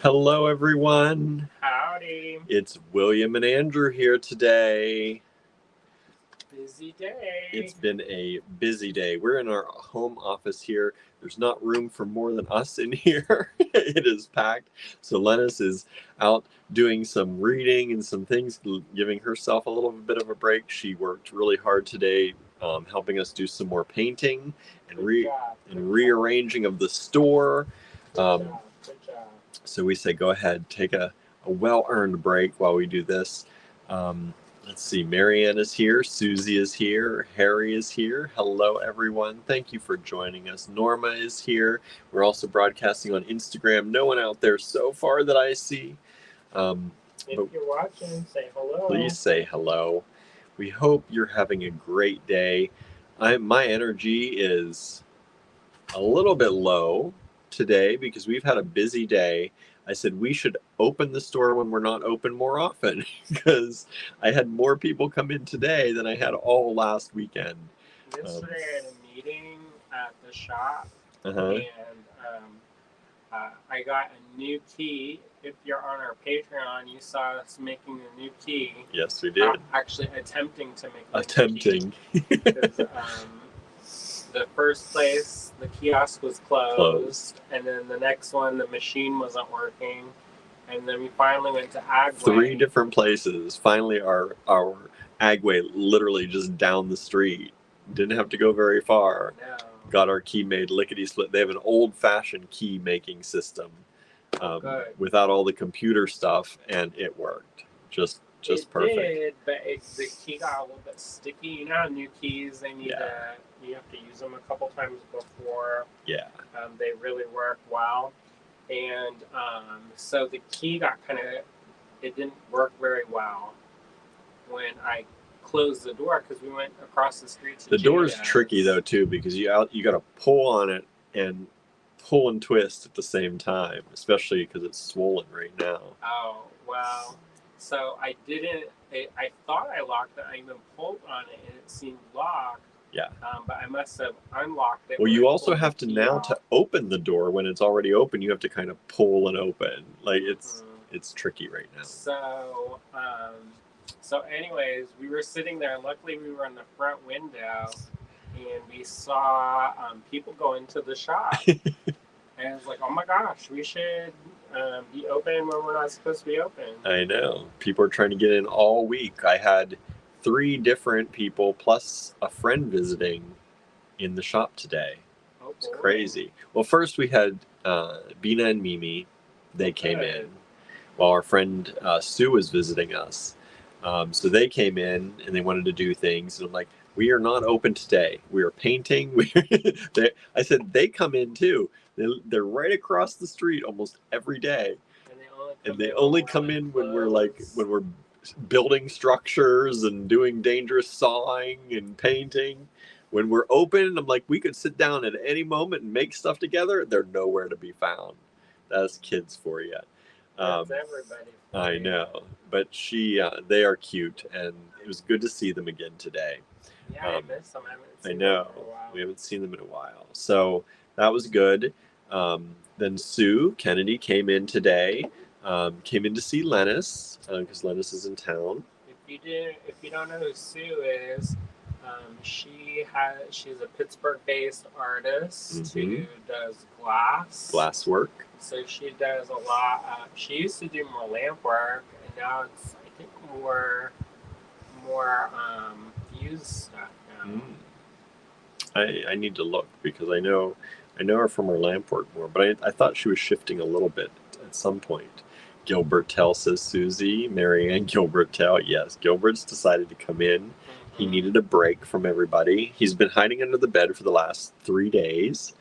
Hello, everyone. Howdy. It's William and Andrew here today. Busy day. It's been a busy day. We're in our home office here. There's not room for more than us in here. It is packed. So Lennis is out doing some reading and some things, giving herself a little bit of a break. She worked really hard today, helping us do some more painting and rearranging of the store. Good job. So we say, go ahead, take a well-earned break while we do this. Let's see, Marianne is here, Susie is here, Harry is here. Hello, everyone. Thank you for joining us. Norma is here. We're also broadcasting on Instagram. No one out there so far that I see. If you're watching, say hello. Please say hello. We hope you're having a great day. My energy is a little bit low today because we've had a busy day. I said we should open the store when we're not open more often because I had more people come in today than I had all last weekend. Yesterday I had a meeting at the shop and I got a new key. If you're on our Patreon, you saw us making a new key. Yes, we did. Actually attempting to make a new key. The first place, the kiosk was closed, and then the next one, the machine wasn't working, and then we finally went to Agway. 3 different places. Finally, our Agway literally just down the street. Didn't have to go very far. No. Got our key made lickety-split. They have an old-fashioned key making system without all the computer stuff, and it worked. Just perfect. It did, but the key got a little bit sticky. You know how new keys, you have to use them a couple times before they really work well. And so the key got it didn't work very well when I closed the door because we went across the street to The door's tricky though too because you got to pull on it and pull and twist at the same time, especially because it's swollen right now. Oh, well. So I didn't. I thought I locked it. I even pulled on it, and it seemed locked. Yeah. But I must have unlocked it. Well, you also have to now to open the door when it's already open. You have to kind of pull and open. Like it's tricky right now. So anyways, we were sitting there, and luckily we were in the front window, and we saw people go into the shop. And I was like, oh my gosh, we should be open when we're not supposed to be open. I know. People are trying to get in all week. I had 3 different people plus a friend visiting in the shop today. Oh, it's crazy. Well, first we had Bina and Mimi. They came in while our friend Sue was visiting us. So they came in and they wanted to do things. And I'm like, we are not open today. We are painting. I said, they come in too. They're right across the street almost every day. And they only come in when we're building structures and doing dangerous sawing and painting. When we're open, I'm like, we could sit down at any moment and make stuff together. They're nowhere to be found. That's kids for you. That's everybody. I know, but they are cute, and it was good to see them again today. Yeah, I miss them. I know. We haven't seen them in a while. So that was good. Then Sue Kennedy came in today, came in to see Lennis, because Lennis is in town. If you don't know who Sue is, she's a Pittsburgh-based artist who does glass work. So she does a lot. She used to do more lamp work, and now it's I think more fuse stuff now. I need to look because I know her from her lamp work more, but I thought she was shifting a little bit at some point. Gilbert Tell says Susie, Marianne Gilbert Tell. Yes, Gilbert's decided to come in. He needed a break from everybody. He's been hiding under the bed for the last 3 days.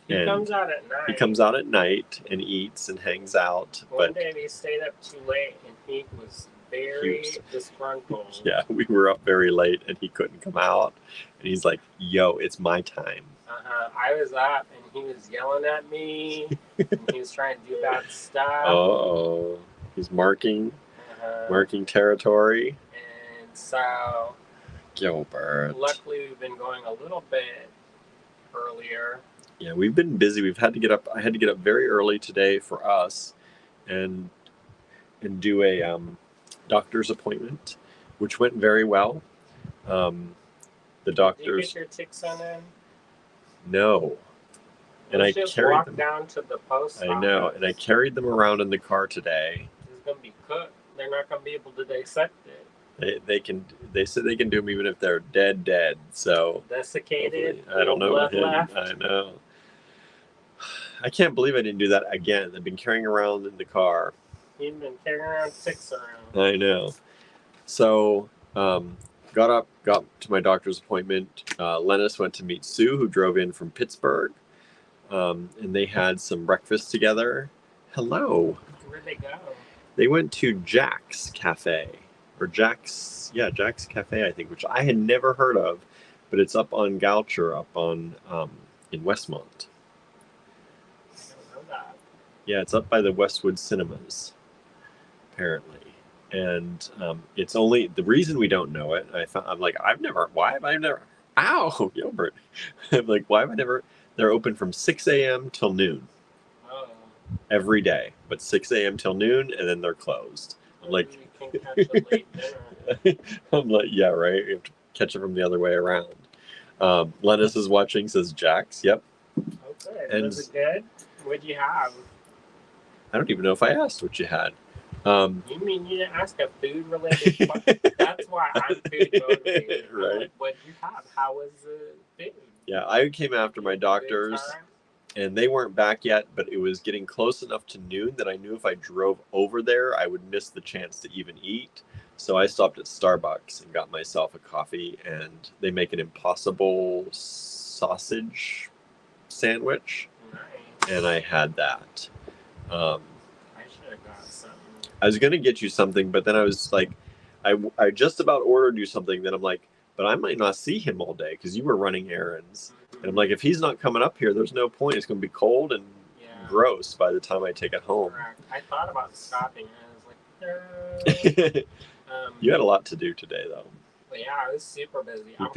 He comes out at night. He comes out at night and eats and hangs out. One day he stayed up too late and he was very disgruntled. Yeah, we were up very late and he couldn't come out. And he's like, yo, it's my time. I was up and he was yelling at me. And he was trying to do bad stuff. Oh, he's marking territory. And so, Gilbert. Luckily, we've been going a little bit earlier. Yeah, we've been busy. I had to get up very early today for us and do a doctor's appointment, which went very well. The doctors. Did you get your ticks on in? No. And I just carried walk them down to the post office. I know, and I carried them around in the car today. It's gonna be cooked. They're not gonna be able to dissect it. They said they can do them even if they're dead. So desiccated. I don't know. Blood left. I know. I can't believe I didn't do that again. I've been carrying around in the car. You've been carrying around ticks around. I know. So got to my doctor's appointment. Lennis went to meet Sue, who drove in from Pittsburgh, and they had some breakfast together. Hello. Where'd they go? They went to Jack's Cafe, or Jack's Cafe, I think, which I had never heard of, but it's up on Goucher, up on in Westmont. I don't know that. Yeah, it's up by the Westwood Cinemas, apparently. And it's only the reason we don't know it. I'm like, why have I never? Ow, Gilbert! I'm like, why have I never? They're open from 6 a.m. till noon. Oh. Every day, but 6 a.m. till noon, and then they're closed. I'm like, you can catch a late dinner. I'm like, yeah, right. You have to catch it from the other way around. Lennis is watching. Says Jax. Yep. Okay. And was it good? What'd you have? I don't even know if I asked what you had. You mean you didn't ask a food-related question? That's why I'm food motivated. Right. Like, what'd you have? How was the food? Yeah, I came after my doctors, and they weren't back yet, but it was getting close enough to noon that I knew if I drove over there, I would miss the chance to even eat. So I stopped at Starbucks and got myself a coffee, and they make an Impossible sausage sandwich, Nice. and I had that. I should have got something. I was going to get you something, but then I was like, I just about ordered you something. Then I'm like, but I might not see him all day because you were running errands. And I'm like, if he's not coming up here, there's no point. It's going to be cold and gross by the time I take it home. Correct. I thought about stopping and I was like, you had a lot to do today, though. Well, yeah, I was super busy. I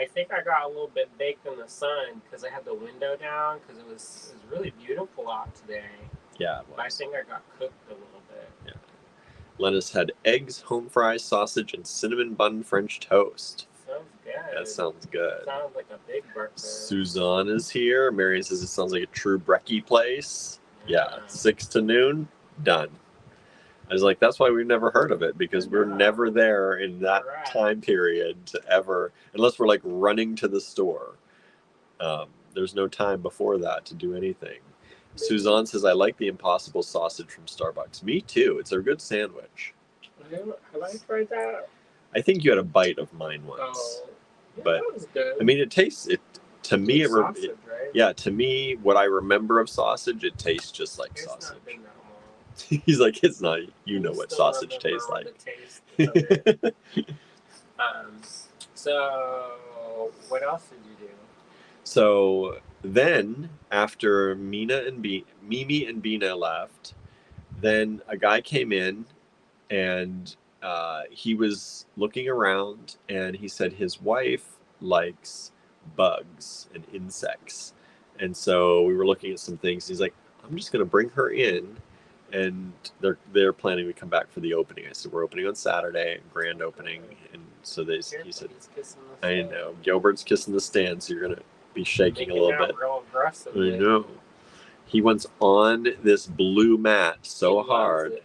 think I got a little bit baked in the sun because I had the window down because it was really beautiful out today. Yeah, but I think I got cooked a little bit. Yeah. Lennis had eggs, home fries, sausage, and cinnamon bun French toast. Sounds good. That sounds good. Sounds like a big breakfast. Suzanne is here. Marion says it sounds like a true brekkie place. Yeah, 6 to noon, done. I was like, that's why we've never heard of it, because we're never there in that time period to ever, unless we're like running to the store. There's no time before that to do anything. Suzanne says, I like the Impossible sausage from Starbucks. Me too. It's a good sandwich. Have I tried that? I think you had a bite of mine once. Oh, yeah, but that was good. I mean, it tastes it to me. Sausage, right? Yeah, to me, what I remember of sausage, it tastes just like sausage. Not been that long. He's like, it's not. You know what sausage tastes like. So, what else did you do? So then, after Mimi and Bina left, then a guy came in, and he was looking around, and he said his wife likes bugs and insects, and so we were looking at some things. He's like, I'm just going to bring her in. And they're planning to come back for the opening. I said, we're opening on Saturday, grand opening. And so he said, I know, Gilbert's kissing the stand, so you're going to be shaking a little bit. Real aggressively. I know. He went on this blue mat so hard.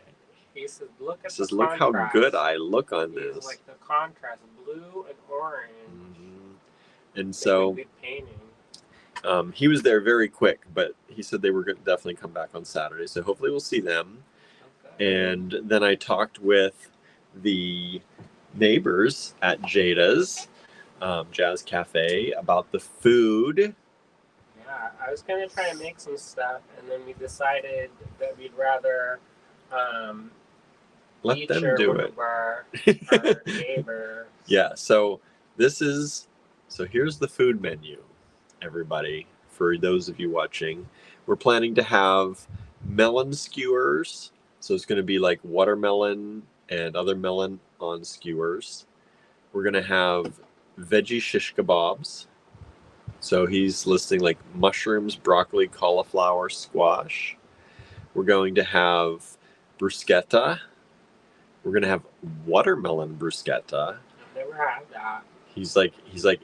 He says, look at look how good I look on this. He's like the contrast, blue and orange. Mm-hmm. And so he was there very quick, but he said they were going to definitely come back on Saturday. So hopefully we'll see them. Okay. And then I talked with the neighbors at Jada's Jazz Cafe about the food. Yeah, I was going to try to make some stuff, and then we decided that we'd rather let them do it. Our neighbors. Yeah, so here's the food menu. Everybody, for those of you watching, we're planning to have melon skewers. So it's going to be like watermelon and other melon on skewers. We're going to have veggie shish kebabs. So he's listing like mushrooms, broccoli, cauliflower, squash. We're going to have bruschetta. We're going to have watermelon bruschetta. I've never had that. He's like,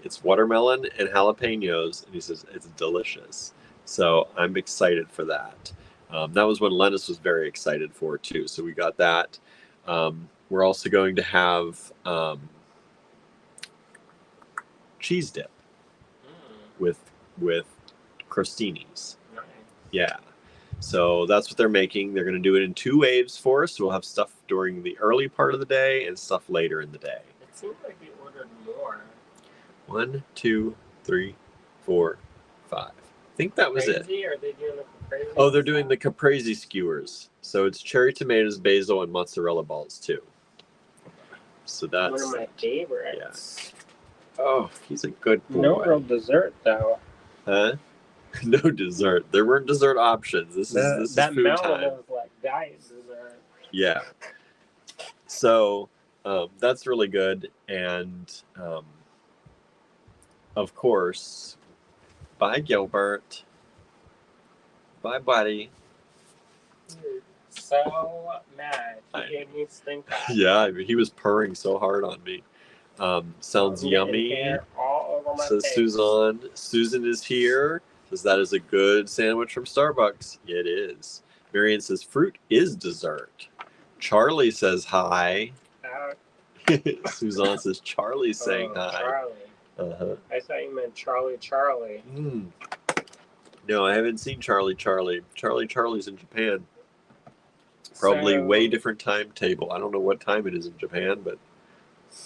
it's watermelon and jalapenos, and he says it's delicious. So I'm excited for that. That was one Lennis was very excited for too. So we got that. We're also going to have cheese dip with crostinis. Nice. Yeah. So that's what they're making. They're going to do it in 2 waves for us. We'll have stuff during the early part of the day and stuff later in the day. It seems like we ordered more. 1, 2, 3, 4, 5. I think that was it. Are they doing the caprese? Oh, they're doing the caprese skewers. So it's cherry tomatoes, basil, and mozzarella balls too. So that's one of my favorites. Yeah. Oh, he's a good boy. No real dessert though. Huh? No dessert. There weren't dessert options. This is that food melon time. was like diet dessert. Yeah. So that's really good, and of course, bye Gilbert. Bye, buddy. So mad. He gave me stink eye. Yeah, I mean, he was purring so hard on me. Sounds yummy. Hair all over my Says face. Suzanne. Susan is here. Says that is a good sandwich from Starbucks. It is. Marianne says fruit is dessert. Charlie says hi. Suzanne says Charlie's saying hi. Charlie. Uh-huh. I thought you meant Charlie. No, I haven't seen Charlie's in Japan. Probably way different timetable. I don't know what time it is in Japan, but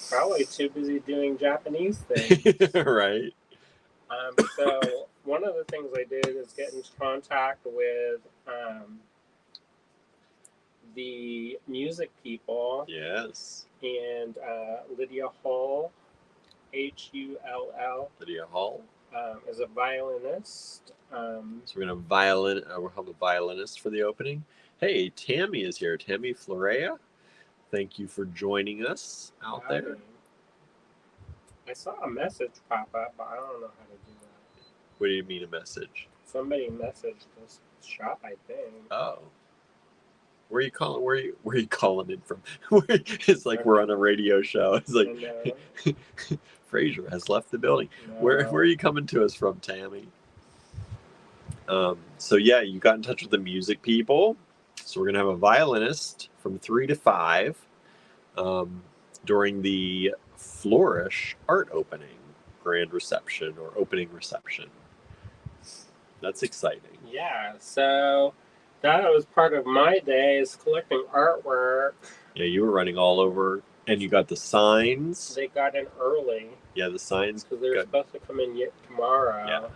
probably too busy doing Japanese things. Right. So one of the things I did is get in contact with the music people. Yes. And Lydia Hull, Hull. Lydia Hall. Is a violinist. So we're gonna we'll have a violinist for the opening. Hey, Tammy is here. Tammy Florea. Thank you for joining us out there. I saw a message pop up, but I don't know how to do that. What do you mean a message? Somebody messaged this shop, I think. Oh. Where are you calling? Where are you calling in from? It's like we're on a radio show. It's like Fraser has left the building. No. Where are you coming to us from, Tammy? So yeah, you got in touch with the music people. So we're gonna have a violinist from 3 to 5 during the Flourish art opening, grand reception or opening reception. That's exciting. Yeah. So that was part of my day is collecting artwork. Yeah, you were running all over, and you got the signs. They got in early. Yeah, the signs. Because they're supposed to come in yet tomorrow. Yeah.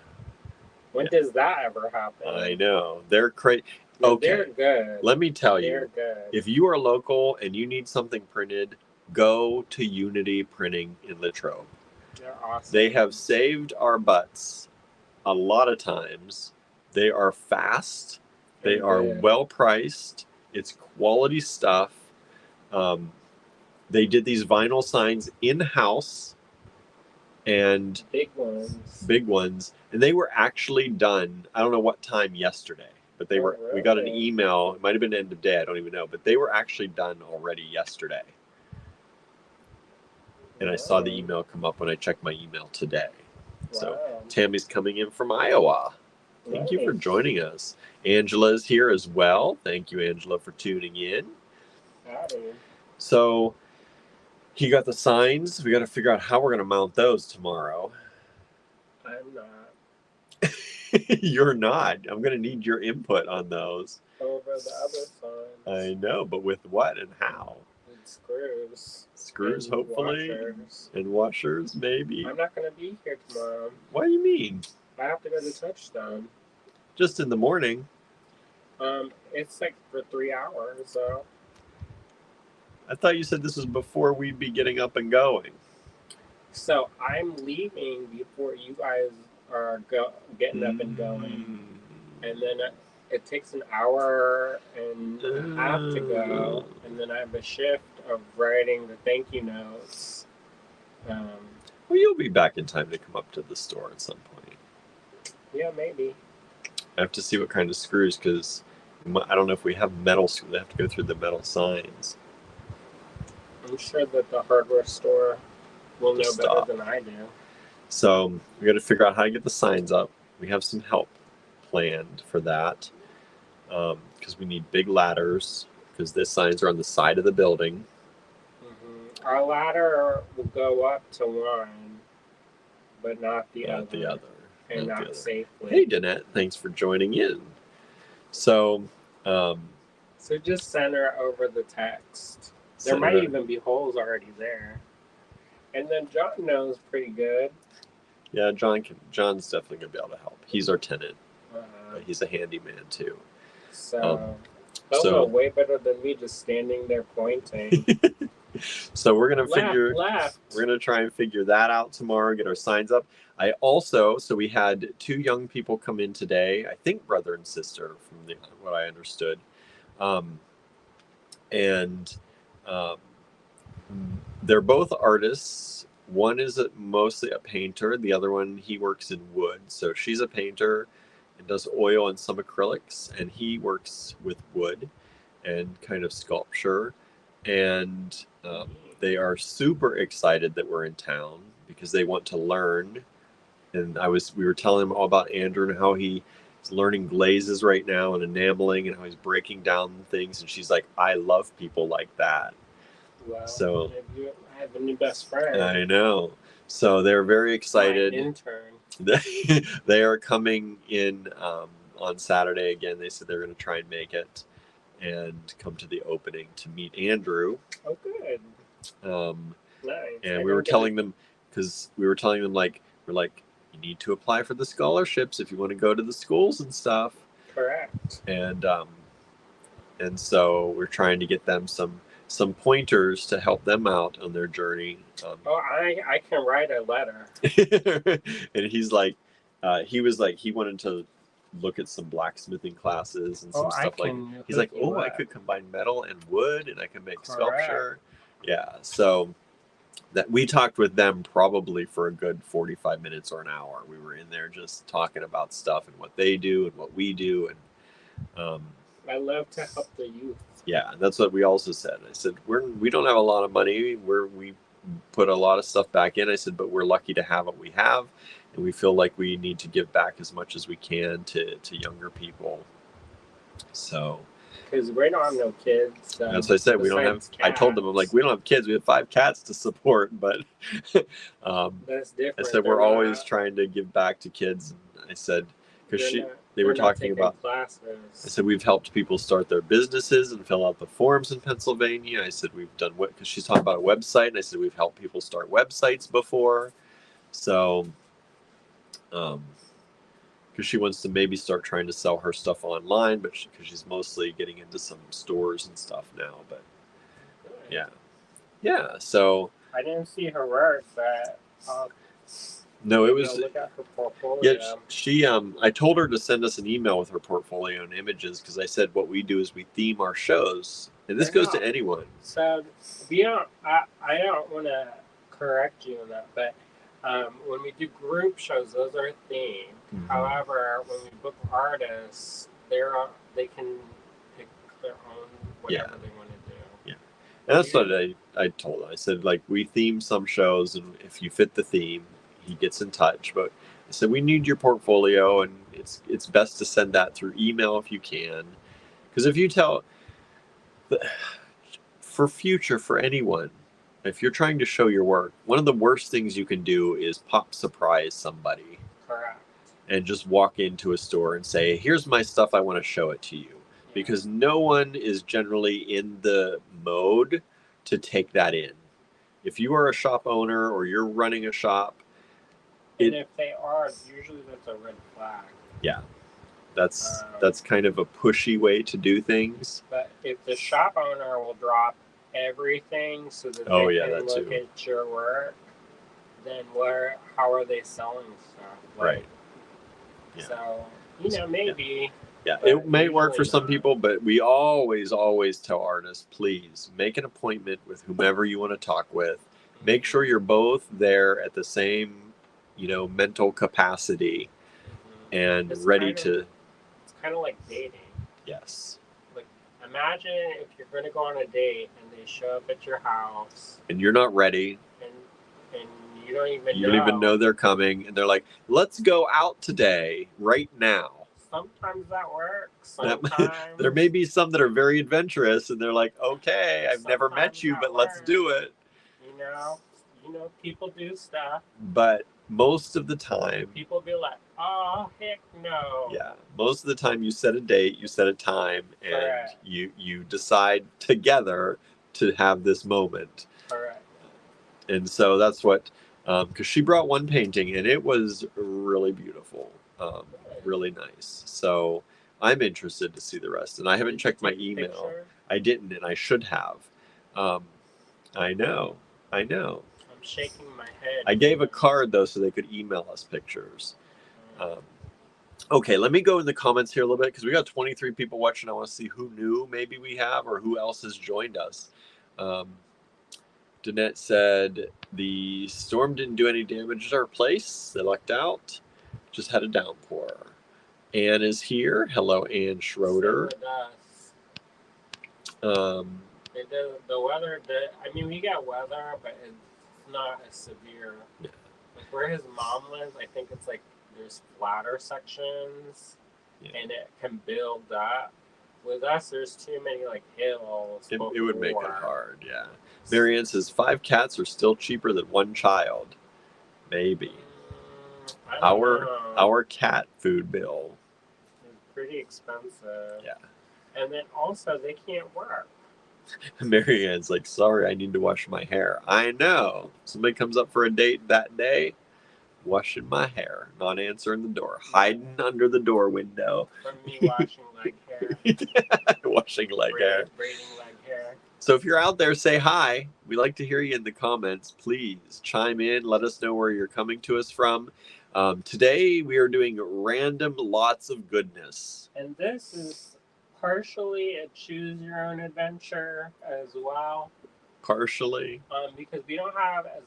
When does that ever happen? I know. They're crazy. Okay. They're good. Let me tell you. They're good. If you are local and you need something printed, go to Unity Printing in Latrobe. They're awesome. They have saved our butts a lot of times. They are fast. They are well priced. It's quality stuff. They did these vinyl signs in-house, and big ones, and they were actually done. I don't know what time yesterday, but they were. Really? We got an email. It might have been end of day. I don't even know, but they were actually done already yesterday. And I saw the email come up when I checked my email today. So Tammy's coming in from Iowa. Thank you for joining us. Angela is here as well. Thank you, Angela, for tuning in. Howdy. So he got the signs. We got to figure out how we're going to mount those tomorrow. I'm not. You're not. I'm going to need your input on those. Over the other signs. I know, but with what and how? With screws. Screws, and hopefully. Washers. And washers, maybe. I'm not going to be here tomorrow. What do you mean? I have to go to Touchstone. Just in the morning. It's like for 3 hours, so. I thought you said this was before we'd be getting up and going. So I'm leaving before you guys are getting up and going. And then it takes an hour and a half to go. And then I have a shift of writing the thank you notes. Well, you'll be back in time to come up to the store at some point. Yeah, maybe. I have to see what kind of screws, because I don't know if we have metal. So they have to go through the metal signs. I'm sure that the hardware store will know better than I do. So we got to figure out how to get the signs up. We have some help planned for that because we need big ladders because the signs are on the side of the building. Mm-hmm. Our ladder will go up to one, but not the other. And not safely. Hey, Danette, thanks for joining in. So just center over the text. There might even be holes already there. And then John knows pretty good. Yeah, John's definitely gonna be able to help. He's our tenant, but he's a handyman too. So know way better than me just standing there pointing. So we're gonna try and figure that out tomorrow. Get our signs up. So we had 2 young people come in today. I think brother and sister, from what I understood, and they're both artists. One is mostly a painter. The other one, he works in wood. So she's a painter and does oil and some acrylics, and he works with wood and kind of sculpture. And they are super excited that we're in town because they want to learn. And we were telling them all about Andrew and how he's learning glazes right now and enameling and how he's breaking down things. And she's like, I love people like that. Well, so I have a new best friend. I know. So they're very excited. My intern. They are coming in on Saturday again. They said they're going to try and make it and come to the opening to meet Andrew. Oh, good. Nice. And we were telling them like, you need to apply for the scholarships if you want to go to the schools and stuff. Correct. And so we're trying to get them some pointers to help them out on their journey. I can write a letter. And he's like, he wanted to look at some blacksmithing classes and some stuff like. He's like, I could combine metal and wood, and I can make sculpture. Yeah, so that we talked with them probably for a good 45 minutes or an hour. We were in there just talking about stuff and what they do and what we do, and I love to help the youth. Yeah, that's what we also said. I said we don't have a lot of money. We put a lot of stuff back in. I said, but we're lucky to have what we have, and we feel like we need to give back as much as we can to younger people. So. Because we don't have no kids. So that's what I said. We don't have. Cats. I told them, I'm like, we don't have kids. We have 5 cats to support, but that's different. I said we're always trying to give back to kids. And I said because they were talking about classes. I said we've helped people start their businesses and fill out the forms in Pennsylvania. I said we've done what because she's talking about a website, and I said we've helped people start websites before. So, because she wants to maybe start trying to sell her stuff online, but because she's mostly getting into some stores and stuff now. But yeah. So I didn't see her work, but no, it was. Look at her portfolio. Yeah, she. I told her to send us an email with her portfolio and images because I said what we do is we theme our shows, and this goes to anyone. So we don't. I don't want to correct you on that, but. When we do group shows, those are themed. Mm-hmm. However, when we book artists, they can pick their own whatever they want to do. Yeah, and that's what I told her. I said like we theme some shows, and if you fit the theme, he gets in touch. But I said we need your portfolio, and it's best to send that through email if you can, because if you tell for anyone. If you're trying to show your work, one of the worst things you can do is pop surprise somebody. Correct. And just walk into a store and say, here's my stuff, I want to show it to you. Yeah. Because no one is generally in the mode to take that in. If you are a shop owner or you're running a shop. And if they are, usually that's a red flag. Yeah. That's kind of a pushy way to do things. But if the shop owner will drop everything so that they can look at your work, then how are they selling stuff? Right. Yeah. So, maybe. Yeah, it may work for some people, but we always tell artists, please make an appointment with whomever you want to talk with. Make sure you're both there at the same, mental capacity and it's ready to. It's kind of like dating. Yes. Like, imagine if you're going to go on a date and they show up at your house. And you're not ready. And you don't even know. You don't even know they're coming. And they're like, let's go out today, right now. Sometimes that works. Sometimes. There may be some that are very adventurous and they're like, okay, I've never met you, but let's do it. You know, people do stuff. But most of the time, people be like, oh, heck no. Yeah. Most of the time you set a date, you set a time, and Correct. you decide together to have this moment. Correct. And so that's what, because she brought one painting and it was really beautiful, really nice. So I'm interested to see the rest. And I haven't checked my email. Picture? I didn't, and I should have. I know. I'm shaking my head. I gave a card, though, so they could email us pictures. Okay, let me go in the comments here a little bit, because we got 23 people watching. I want to see who new maybe we have, or who else has joined us. Danette said, the storm didn't do any damage to our place. They lucked out. Just had a downpour. Anne is here. Hello, Anne Schroeder. The weather, I mean, we got weather, but it's not as severe. Yeah. Like where his mom lives, I think it's like there's flatter sections, and it can build up. With us, there's too many like hills. It would make it hard, yeah. Marianne says 5 cats are still cheaper than 1 child. Maybe. Our cat food bill is pretty expensive. Yeah. And then also they can't work. Marianne's like, sorry, I need to wash my hair. I know. Somebody comes up for a date that day, washing my hair, not answering the door, hiding under the door window. From me washing leg hair. Washing leg hair. Braiding leg hair. So if you're out there, say hi. We like to hear you in the comments. Please chime in. Let us know where you're coming to us from. Today we are doing random lots of goodness. And this is partially a choose your own adventure as well. Partially. Because we don't have as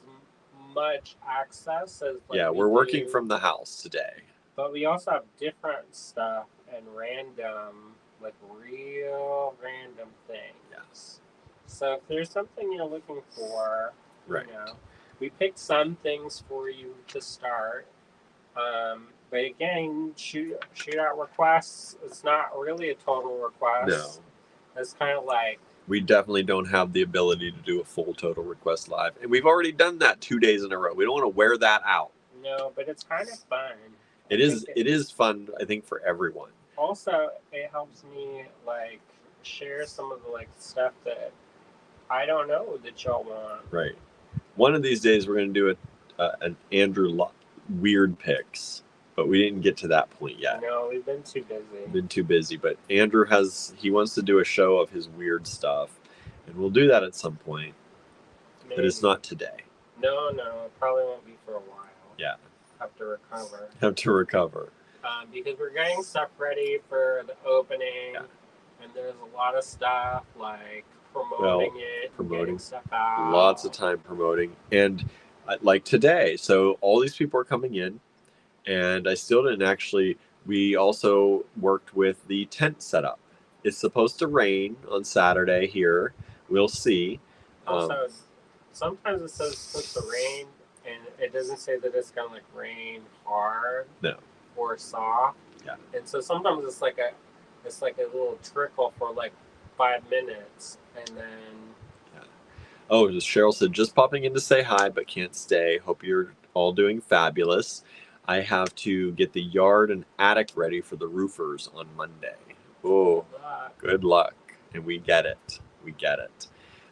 much access as we're working from the house today. But we also have different stuff and random, like real random things. Yes. So if there's something you're looking for, right. We picked some things for you to start. But again, shoot out requests. It's not really a total request. No. It's kind of like... We definitely don't have the ability to do a full total request live. And we've already done that 2 days in a row. We don't want to wear that out. No, but it's kind of fun. It is fun, I think, for everyone. Also, it helps me, like, share some of the, like, stuff that I don't know that y'all want. Right. One of these days, we're going to do an Andrew weird picks. But we didn't get to that point yet. No, we've been too busy. But Andrew he wants to do a show of his weird stuff. And we'll do that at some point. Maybe. But it's not today. No, it probably won't be for a while. Yeah. Have to recover. Because we're getting stuff ready for the opening. Yeah. And there's a lot of stuff like promoting stuff out. Lots of time promoting. And like today, so all these people are coming in. And I still didn't actually, we also worked with the tent setup. It's supposed to rain on Saturday here. We'll see. Also, sometimes it says it's supposed to rain, and it doesn't say that it's going to like rain hard or soft. Yeah. And so sometimes it's like a little trickle for like 5 minutes, and then... Yeah. Oh, Cheryl said, just popping in to say hi, but can't stay. Hope you're all doing fabulous. I have to get the yard and attic ready for the roofers on Monday. Oh, good luck. And we get it.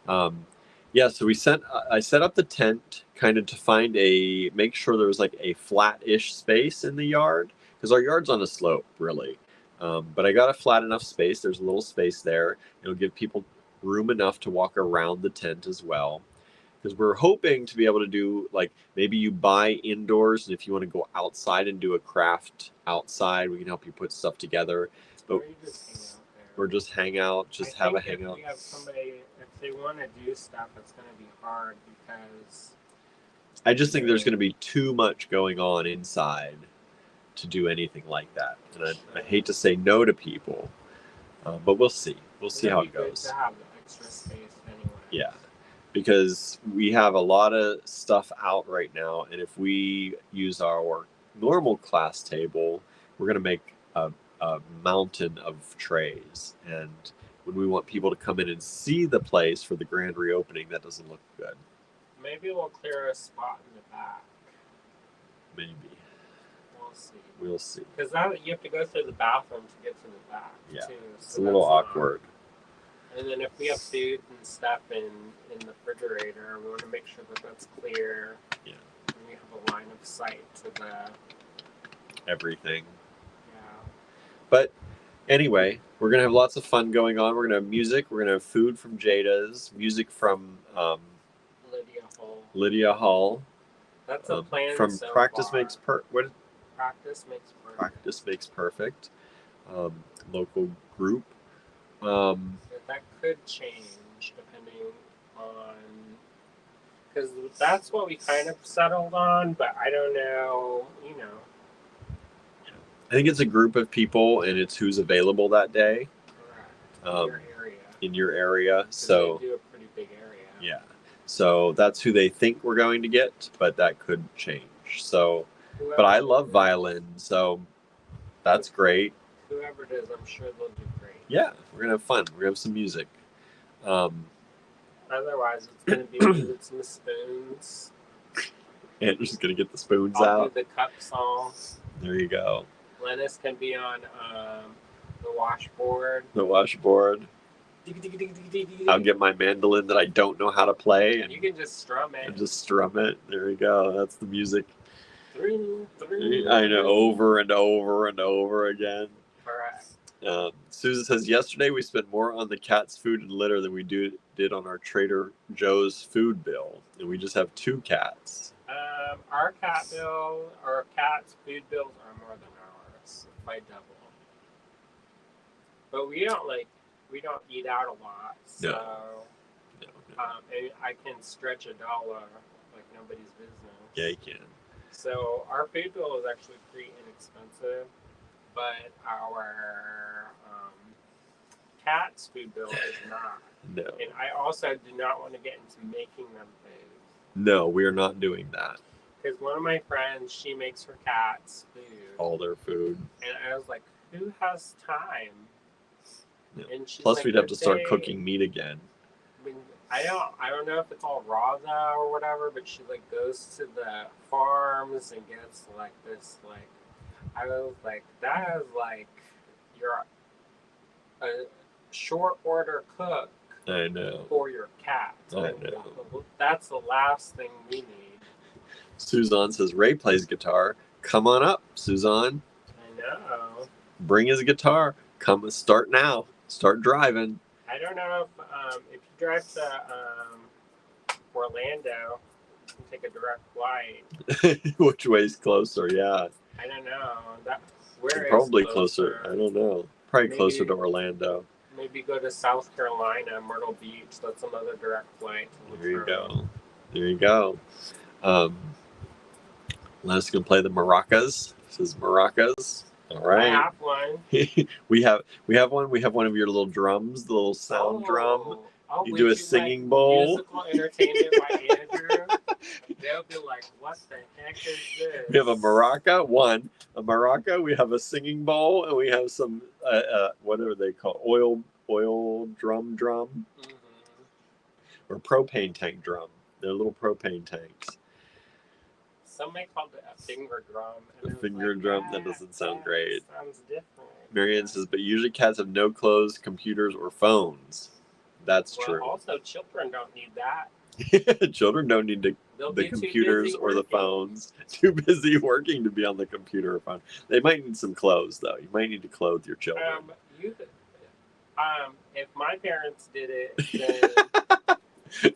So I set up the tent kind of to make sure there was like a flat-ish space in the yard, because our yard's on a slope, really. But I got a flat enough space. There's a little space there. It'll give people room enough to walk around the tent as well. Because we're hoping to be able to do, like, maybe you buy indoors, and if you want to go outside and do a craft outside, we can help you put stuff together. But or just hang out, have a hangout. If we have somebody, if they want to do stuff, it's going to be hard because... I just think there's going to be too much going on inside to do anything like that. And I hate to say no to people, But we'll see. We'll see how it Good goes. to have the extra space anyway. Yeah, because we have a lot of stuff out right now, and if we use our normal class table, we're going to make a mountain of trays. And when we want people to come in and see the place for the grand reopening, that doesn't look good. Maybe we'll clear a spot in the back. Maybe. We'll see. We'll see. Because now you have to go through the bathroom to get to the back, Yeah, too. it's a little awkward. And then if we have food and stuff in the refrigerator, we want to make sure that that's clear. Yeah. And we have a line of sight to the everything. Yeah. But anyway, we're gonna have lots of fun going on. We're gonna have music. We're gonna have food from Jada's, music from Lydia Hall. That's a plan from so Practice far. Makes What? Practice Makes Perfect. Practice Makes Perfect. Local group. That could change depending on, because that's what we kind of settled on, but I don't know, I think it's a group of people, and it's who's available that day. Correct. In your area. So they do a pretty big area. Yeah. So that's who they think we're going to get, but that could change. So, but I love violin, so that's great. Whoever it is, I'm sure they'll do great. Yeah, we're gonna have fun. We're gonna have some music. Otherwise, it's gonna be with some spoons. Andrew's gonna get the spoons I'll out. do the cup song. There you go. Lennis can be on the washboard. The washboard. I'll get my mandolin that I don't know how to play, and you can just strum it. And just strum it. There you go. That's the music. I know, over and over and over again. Correct. Susan says, yesterday we spent more on the cat's food and litter than we did on our Trader Joe's food bill, and we just have 2 cats. Our cat's food bills are more than ours by double. But we don't eat out a lot, so no. And I can stretch $1 like nobody's business. Yeah, you can. So our food bill is actually pretty inexpensive, but our cat's food bill is not. No. And I also do not want to get into making them food. No, we are not doing that. Because one of my friends, she makes her cats food. All their food. And I was like, who has time? No. And she's Plus, like, we'd have to start cooking meat again. I don't know if it's all raw now or whatever, but she like goes to the farms and gets like this like. I was like, that is like you're a short order cook. I know. For your cat. I know. That's the last thing we need. Suzanne says, Ray plays guitar. Come on up, Suzanne. I know. Bring his guitar. Come, start now. Start driving. I don't know if you drive to Orlando, you can take a direct flight. Which way's closer? Yeah. I don't know. Where probably closer. I don't know. Probably closer to Orlando. Maybe go to South Carolina, Myrtle Beach. That's another direct flight. There you go. There you go. Lennox gonna play the maracas. This is maracas. All right. I have one. we have one. We have one of your little drums, the little sound drum. You do a singing bowl. Musical entertainment by Andrew. They'll be like, "What the heck is this?" We have a maraca. We have a singing bowl, and we have some what are they called? Oil drum, mm-hmm. or propane tank drum. They're little propane tanks. Some may call it a finger drum. A finger drum? That doesn't sound great. Sounds different. Marianne says, but usually cats have no clothes, computers, or phones. That's true. Also, children don't need that. Children don't need the computers or the phones. Too busy working to be on the computer or phone. They might need some clothes, though. You might need to clothe your children. If my parents did it, then...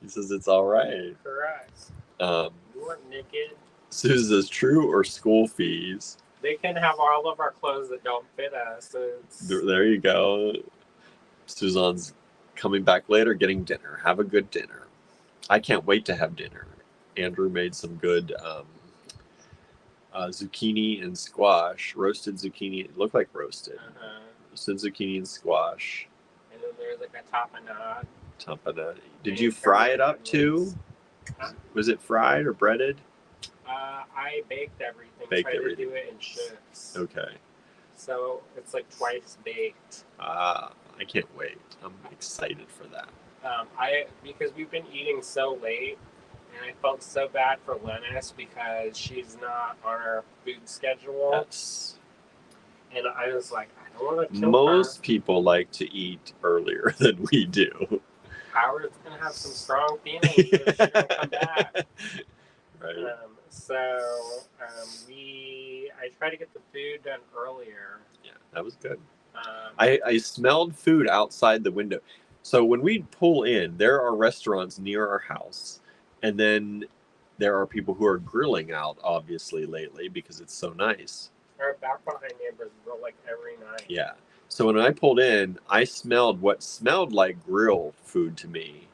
He says it's all right. Correct. You weren't naked. Susan says, true or school fees? They can have all of our clothes that don't fit us. There you go. Suzanne's coming back later, getting dinner. Have a good dinner. I can't wait to have dinner. Andrew made some good zucchini and squash, roasted zucchini. It looked like roasted. Uh-huh. roasted zucchini and squash. And then there's like a tapenade. Tapenade. Did you fry it up too? Huh? Was it fried or breaded? I baked everything. Baked Tried everything. to do it in shifts. Okay. So it's like twice baked. I can't wait. I'm excited for that. Because we've been eating so late, and I felt so bad for Lennis because she's not on our food schedule. Yes. And I was like, I don't want to kill Most her. people like to eat earlier than we do. Howard's gonna have some strong feelings if she don't come back. Right. I try to get the food done earlier. Yeah, that was good. I smelled food outside the window. So when we pull in, there are restaurants near our house, and then there are people who are grilling out, obviously, lately because it's so nice. Our back behind neighbors grill like every night. Yeah. So when I pulled in, I smelled what smelled like grill food to me.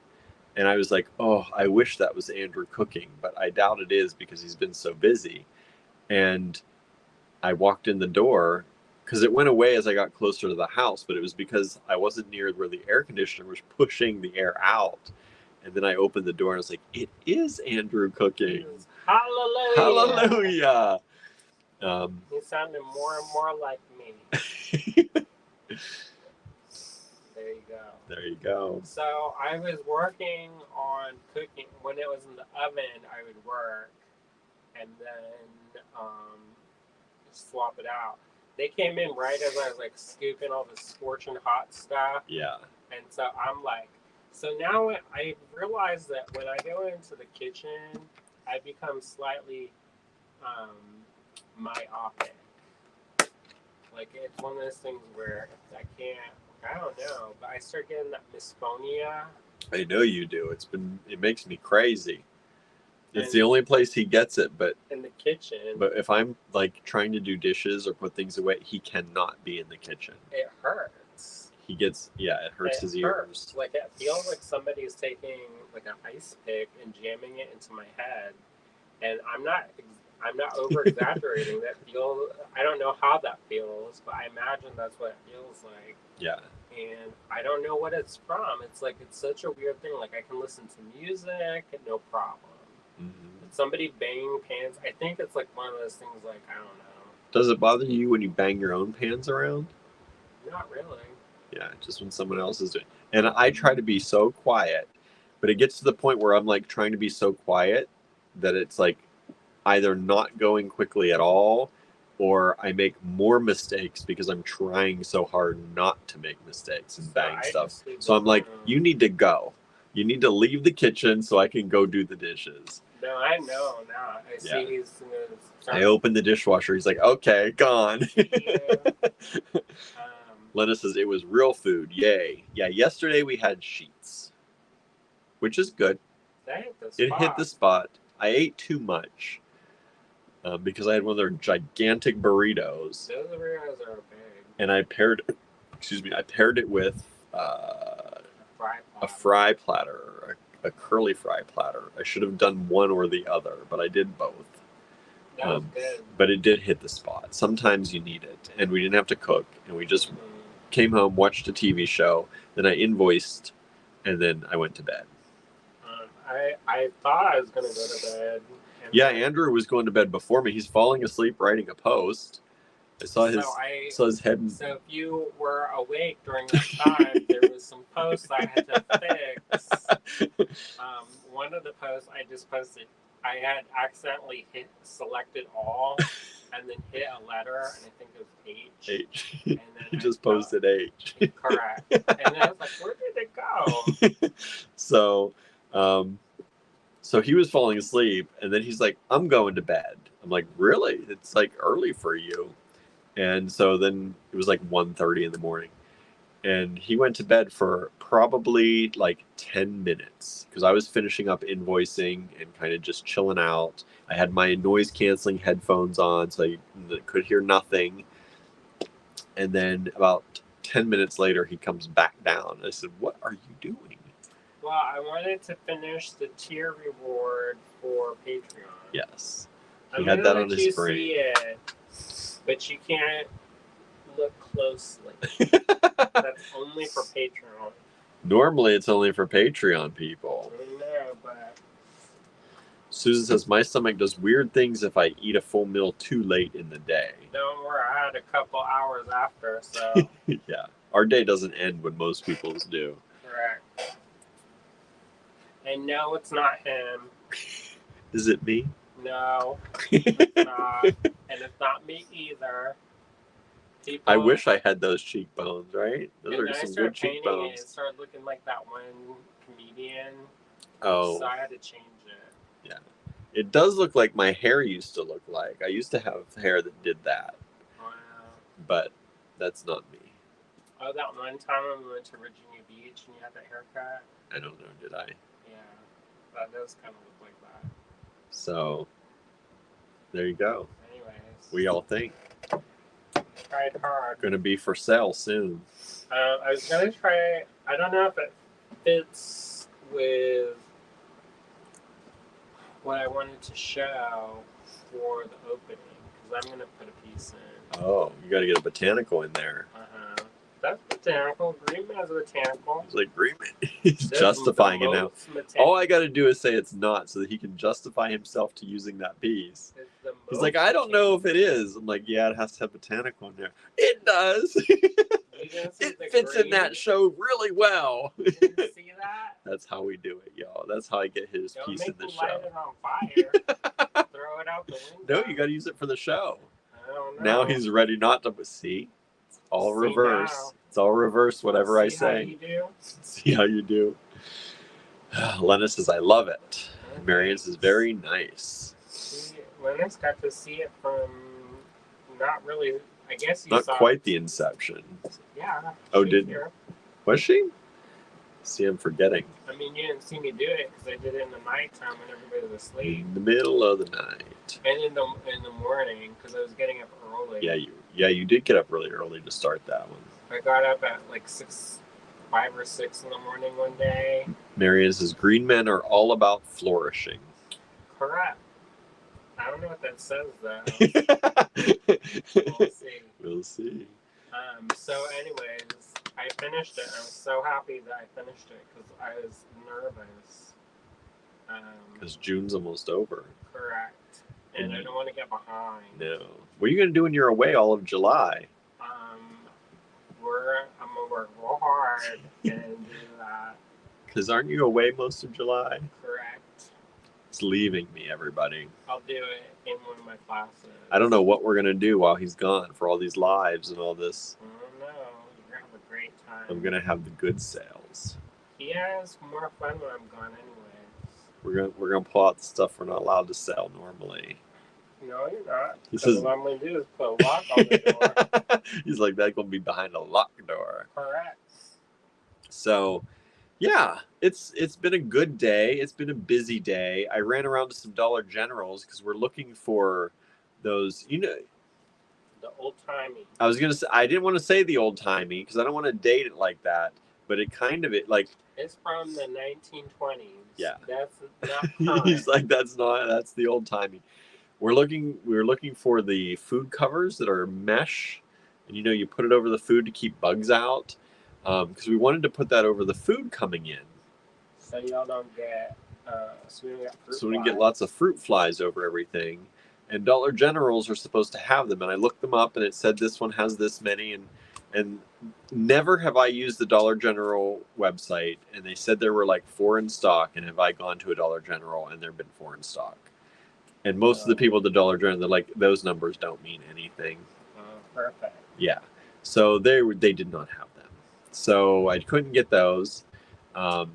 And I was like, oh, I wish that was Andrew cooking, but I doubt it is because he's been so busy. And I walked in the door because it went away as I got closer to the house, but it was because I wasn't near where the air conditioner was pushing the air out. And then I opened the door and I was like, it is Andrew cooking. Hallelujah. Hallelujah. He sounded more and more like me. There you go. There you go. So I was working on cooking. When it was in the oven, I would work and then swap it out. They came in right as I was like scooping all the scorching hot stuff. Yeah. And so I'm like, so now I realize that when I go into the kitchen, I become slightly myopic. Like it's one of those things where I don't know, but I start getting that misphonia. I know you do. It makes me crazy. It's And the only place he gets it, but in the kitchen. But if I'm like trying to do dishes or put things away, he cannot be in the kitchen. It hurts. It hurts his ears. Like it feels like somebody's taking like an ice pick and jamming it into my head, and I'm not over exaggerating. I don't know how that feels, but I imagine that's what it feels like. Yeah. And I don't know what it's from. It's like it's such a weird thing. Like I can listen to music and no problem. Mm-hmm. Somebody banging pans. I think it's like one of those things. Like I don't know. Does it bother you when you bang your own pans around? Not really. Yeah, just when someone else is doing. And I try to be so quiet, but it gets to the point where I'm like trying to be so quiet that it's like either not going quickly at all, or I make more mistakes because I'm trying so hard not to make mistakes and bang stuff. So I'm like, you need to go. You need to leave the kitchen so I can go do the dishes. No, I know now. I see he's. I open the dishwasher. He's like, okay, gone. Lenna says it was real food. Yay. Yeah, yesterday we had sheets, which is good. It hit the spot. I ate too much because I had one of their gigantic burritos. Those burritos are big. And I paired it with a fry platter, a curly fry platter. I should have done one or the other, but I did both. That was good. But it did hit the spot. Sometimes you need it. And we didn't have to cook. And we just came home, watched a TV show. Then I invoiced. And then I went to bed. I thought I was going to go to bed. Yeah, Andrew was going to bed before me. He's falling asleep writing a post. I saw his head. So if you were awake during that time, there was some posts I had to fix. One of the posts I just posted, I had accidentally selected all, and then hit a letter, and I think it was H. H. And then you just posted H. Correct. And then I was like, where did it go? So he was falling asleep, and then he's like, I'm going to bed. I'm like, really? It's like early for you. And so then it was like 1:30 in the morning. And he went to bed for probably like 10 minutes because I was finishing up invoicing and kind of just chilling out. I had my noise canceling headphones on so I could hear nothing. And then about 10 minutes later, he comes back down. I said, what are you doing? Well, I wanted to finish the tier reward for Patreon. Yes. He had that on his brain. See it, but you can't look closely. That's only for Patreon. Normally, it's only for Patreon people. I know, but... Susan says, my stomach does weird things if I eat a full meal too late in the day. Don't worry, I had a couple hours after, so... Yeah. Our day doesn't end when most people's do. Correct. And no, it's not him. Is it me? No, it's not. And it's not me either. People, I wish I had those cheekbones, right? Those are some good cheekbones. It started looking like that one comedian. Oh. So I had to change it. Yeah. It does look like my hair used to look like. I used to have hair that did that. Wow. But that's not me. Oh, that one time when we went to Virginia Beach and you had that haircut? I don't know, did I? Yeah. That does kind of look like that. So, there you go. Anyways. We all think. Tried hard. Going to be for sale soon. I was going to try, I don't know if it fits with what I wanted to show for the opening, because I'm going to put a piece in. Oh, you got to get a botanical in there. Uh-huh. That's botanical. Green man's botanical. It's like Green Man. He's justifying it now. All I got to do is say it's not, so that he can justify himself to using that piece. He's like, I don't know if it is. I'm like, yeah, it has to have botanical in there. It does. It fits in that show really well. You didn't see that? That's how we do it, y'all. That's how I get his piece in the show. Light it on fire. Throw it out the window. No, you got to use it for the show. I don't know. Now he's ready not to see. It's all reverse. Now. It's all reverse. Whatever I say. How you do? See how you do. Lena says, I love it. Marianne says, very nice. Lena's got to see it from not really, I guess you not saw quite the inception. Yeah. Oh, did you? Was she? See, I'm forgetting. I mean, you didn't see me do it because I did it in the nighttime when everybody was asleep. In the middle of the night. And in the morning because I was getting up early. Yeah, you did get up really early to start that one. I got up at like 5 or 6 in the morning one day. Marianne says, green men are all about flourishing. Correct. I don't know what that says, though. We'll see. We'll see. So anyways, I finished it. I was so happy that I finished it because I was nervous. Because June's almost over. Correct. And I don't want to get behind. No. What are you going to do when you're away all of July? I'm going to work real hard and do that. Because aren't you away most of July? Correct. It's leaving me, everybody. I'll do it in one of my classes. I don't know what we're going to do while he's gone for all these lives and all this. I don't know. You're going to have a great time. I'm going to have the good sales. He has more fun when I'm gone anyways. We're gonna pull out the stuff we're not allowed to sell normally. No, you're not. He says, what I'm going to do is put a lock on the door. He's like, that's going to be behind a locked door. Correct. So, yeah, it's been a good day. It's been a busy day. I ran around to some Dollar Generals because we're looking for those, the old-timey. I was going to say, I didn't want to say the old-timey because I don't want to date it like that. But it kind of, it's from the 1920s. Yeah. That's not time. He's like, that's the old-timey. We were looking for the food covers that are mesh, and you put it over the food to keep bugs out, because we wanted to put that over the food coming in. So y'all don't get, so we don't get lots of fruit flies over everything. And Dollar Generals are supposed to have them, and I looked them up, and it said this one has this many, and never have I used the Dollar General website, and they said there were like 4 in stock, and have I gone to a Dollar General and there have been 4 in stock. And most of the people at the Dollar General, they're like, those numbers don't mean anything. Perfect. Yeah. So they did not have them. So I couldn't get those. But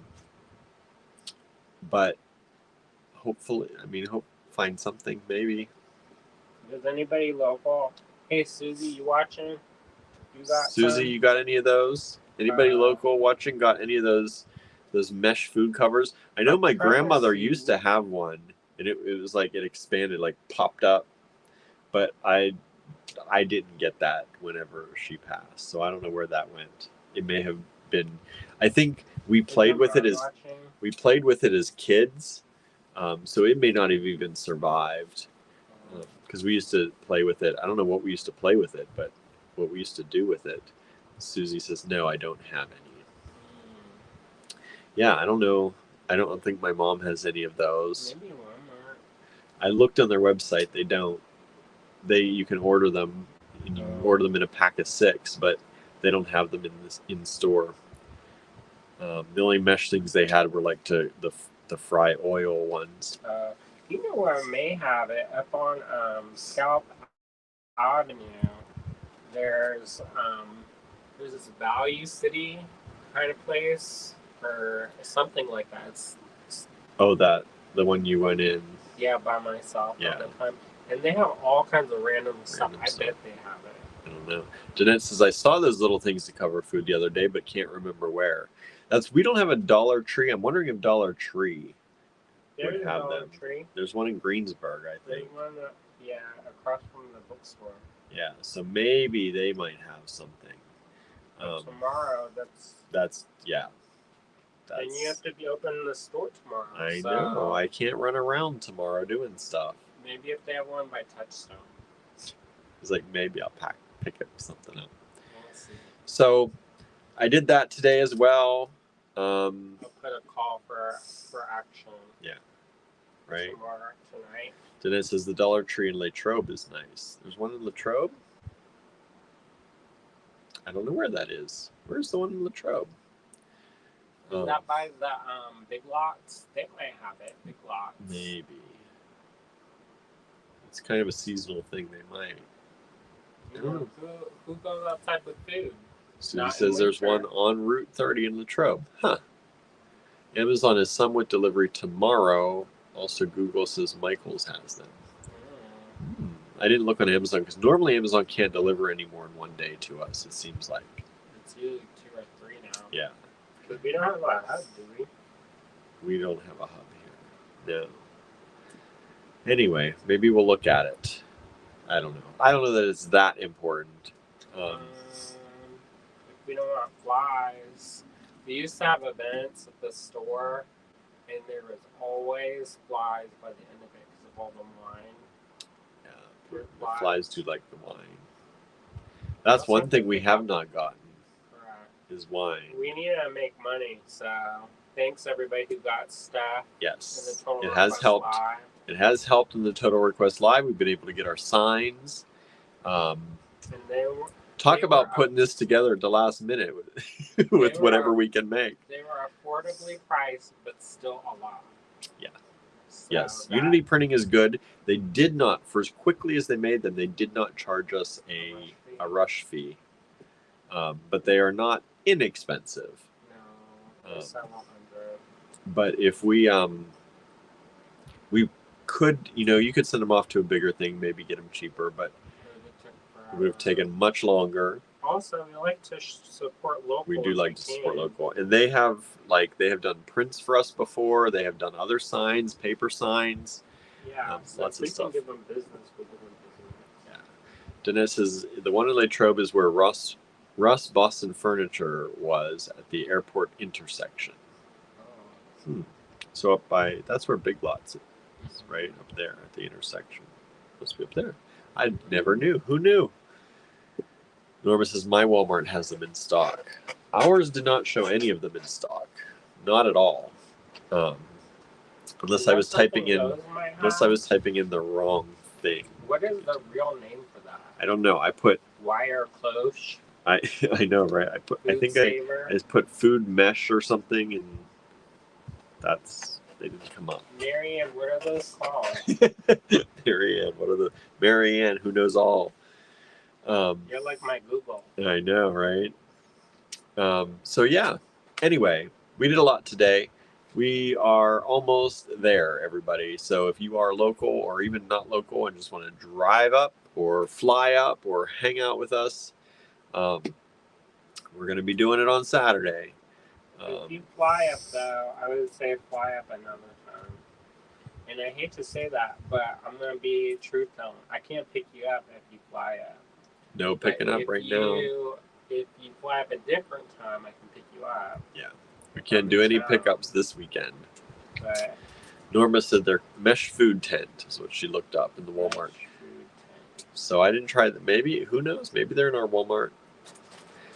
hopefully, find something maybe. Does anybody local? Hey, Susie, you watching? You got any of those? Anybody local watching got any of those mesh food covers? I know my grandmother used to have one. And it was like it expanded, like popped up, but I didn't get that whenever she passed, so I don't know where that went. It may have been. I think we played with it as kids, so it may not have even survived because we used to play with it. I don't know what we used to play with it, but what we used to do with it. Susie says, no, I don't have any. Yeah, I don't know. I don't think my mom has any of those. Maybe Walmart. I looked on their website. They don't. You can order them, and you can order them in a pack of 6, but they don't have them in store. The only mesh things they had were like the fry oil ones. You know where I may have it? Up on Scalp Avenue. There's this Value City kind of place or something like that. It's the one you went in. Yeah, by myself at the time. And they have all kinds of random stuff. I bet they have it. I don't know. Jeanette says, I saw those little things to cover food the other day, but can't remember where. We don't have a Dollar Tree. I'm wondering if Dollar Tree would have them. Tree. There's one in Greensburg, I think. There's one, across from the bookstore. Yeah, so maybe they might have something. Tomorrow, that's and you have to be open in the store tomorrow. I know. I can't run around tomorrow doing stuff. Maybe if they have one by Touchstone. It's like, maybe I'll pick up something up. We'll see. So I did that today as well. I'll put a call for action. Yeah. Right. Tomorrow, tonight. Then it says the Dollar Tree in Latrobe is nice. There's one in Latrobe? I don't know where that is. Where's the one in Latrobe? Is that by the Big Lots? They might have it. Big Lots. Maybe. It's kind of a seasonal thing. They might. Who goes outside with food? Susie says there's one on Route 30 in Latrobe. Huh. Amazon is somewhat delivery tomorrow. Also, Google says Michael's has them. I didn't look on Amazon because normally Amazon can't deliver any more in one day to us, it seems like. It's usually 2 or 3 now. Yeah. But we don't have a hub, do we? We don't have a hub here. No. Anyway, maybe we'll look at it. I don't know. I don't know that it's that important. If we don't want flies. We used to have events at the store, and there was always flies by the end of it because of all the wine. Yeah, the flies do like the wine. That's one thing we have not gotten. Is wine. We need to make money, so thanks everybody who got stuff. Yes, it has helped. It has helped in the Total Request Live. We've been able to get our signs. Talk about putting this together at the last minute with whatever we can make. They were affordably priced, but still a lot. Yeah. So yes, Unity Printing is good. They did not, for as quickly as they made them, they did not charge us a rush fee. But they are not inexpensive. No, but if we could, you could send them off to a bigger thing, maybe get them cheaper, but it would have taken much longer. Also, we like to support local. We do like to support local, and they have done prints for us before. They have done other signs, paper signs. Yeah, lots of stuff. Give them business. Yeah, Dennis says the one in Latrobe is where Russ Boston Furniture was at the airport intersection. Oh. So that's where Big Lots is, right up there at the intersection. Must be up there. I never knew. Who knew? Norma says my Walmart has them in stock. Ours did not show any of them in stock, not at all. Unless I was typing in the wrong thing. What is the real name for that? I don't know. I put wire cloche. I know, right? I just put food mesh or something, and they didn't come up. Marianne, what are those called? Marianne, Marianne, who knows all. You're like my Google. I know, right? So yeah. Anyway, we did a lot today. We are almost there, everybody. So if you are local or even not local and just want to drive up or fly up or hang out with us, we're going to be doing it on Saturday. If you fly up, though, I would say fly up another time. And I hate to say that, but I'm going to be truth-telling. I can't pick you up if you fly up. No picking up right now. If you fly up a different time, I can pick you up. Yeah. We can't do any pickups this weekend. But Norma said their mesh food tent is what she looked up in the Walmart. So I didn't try them. Maybe, who knows? Maybe they're in our Walmart.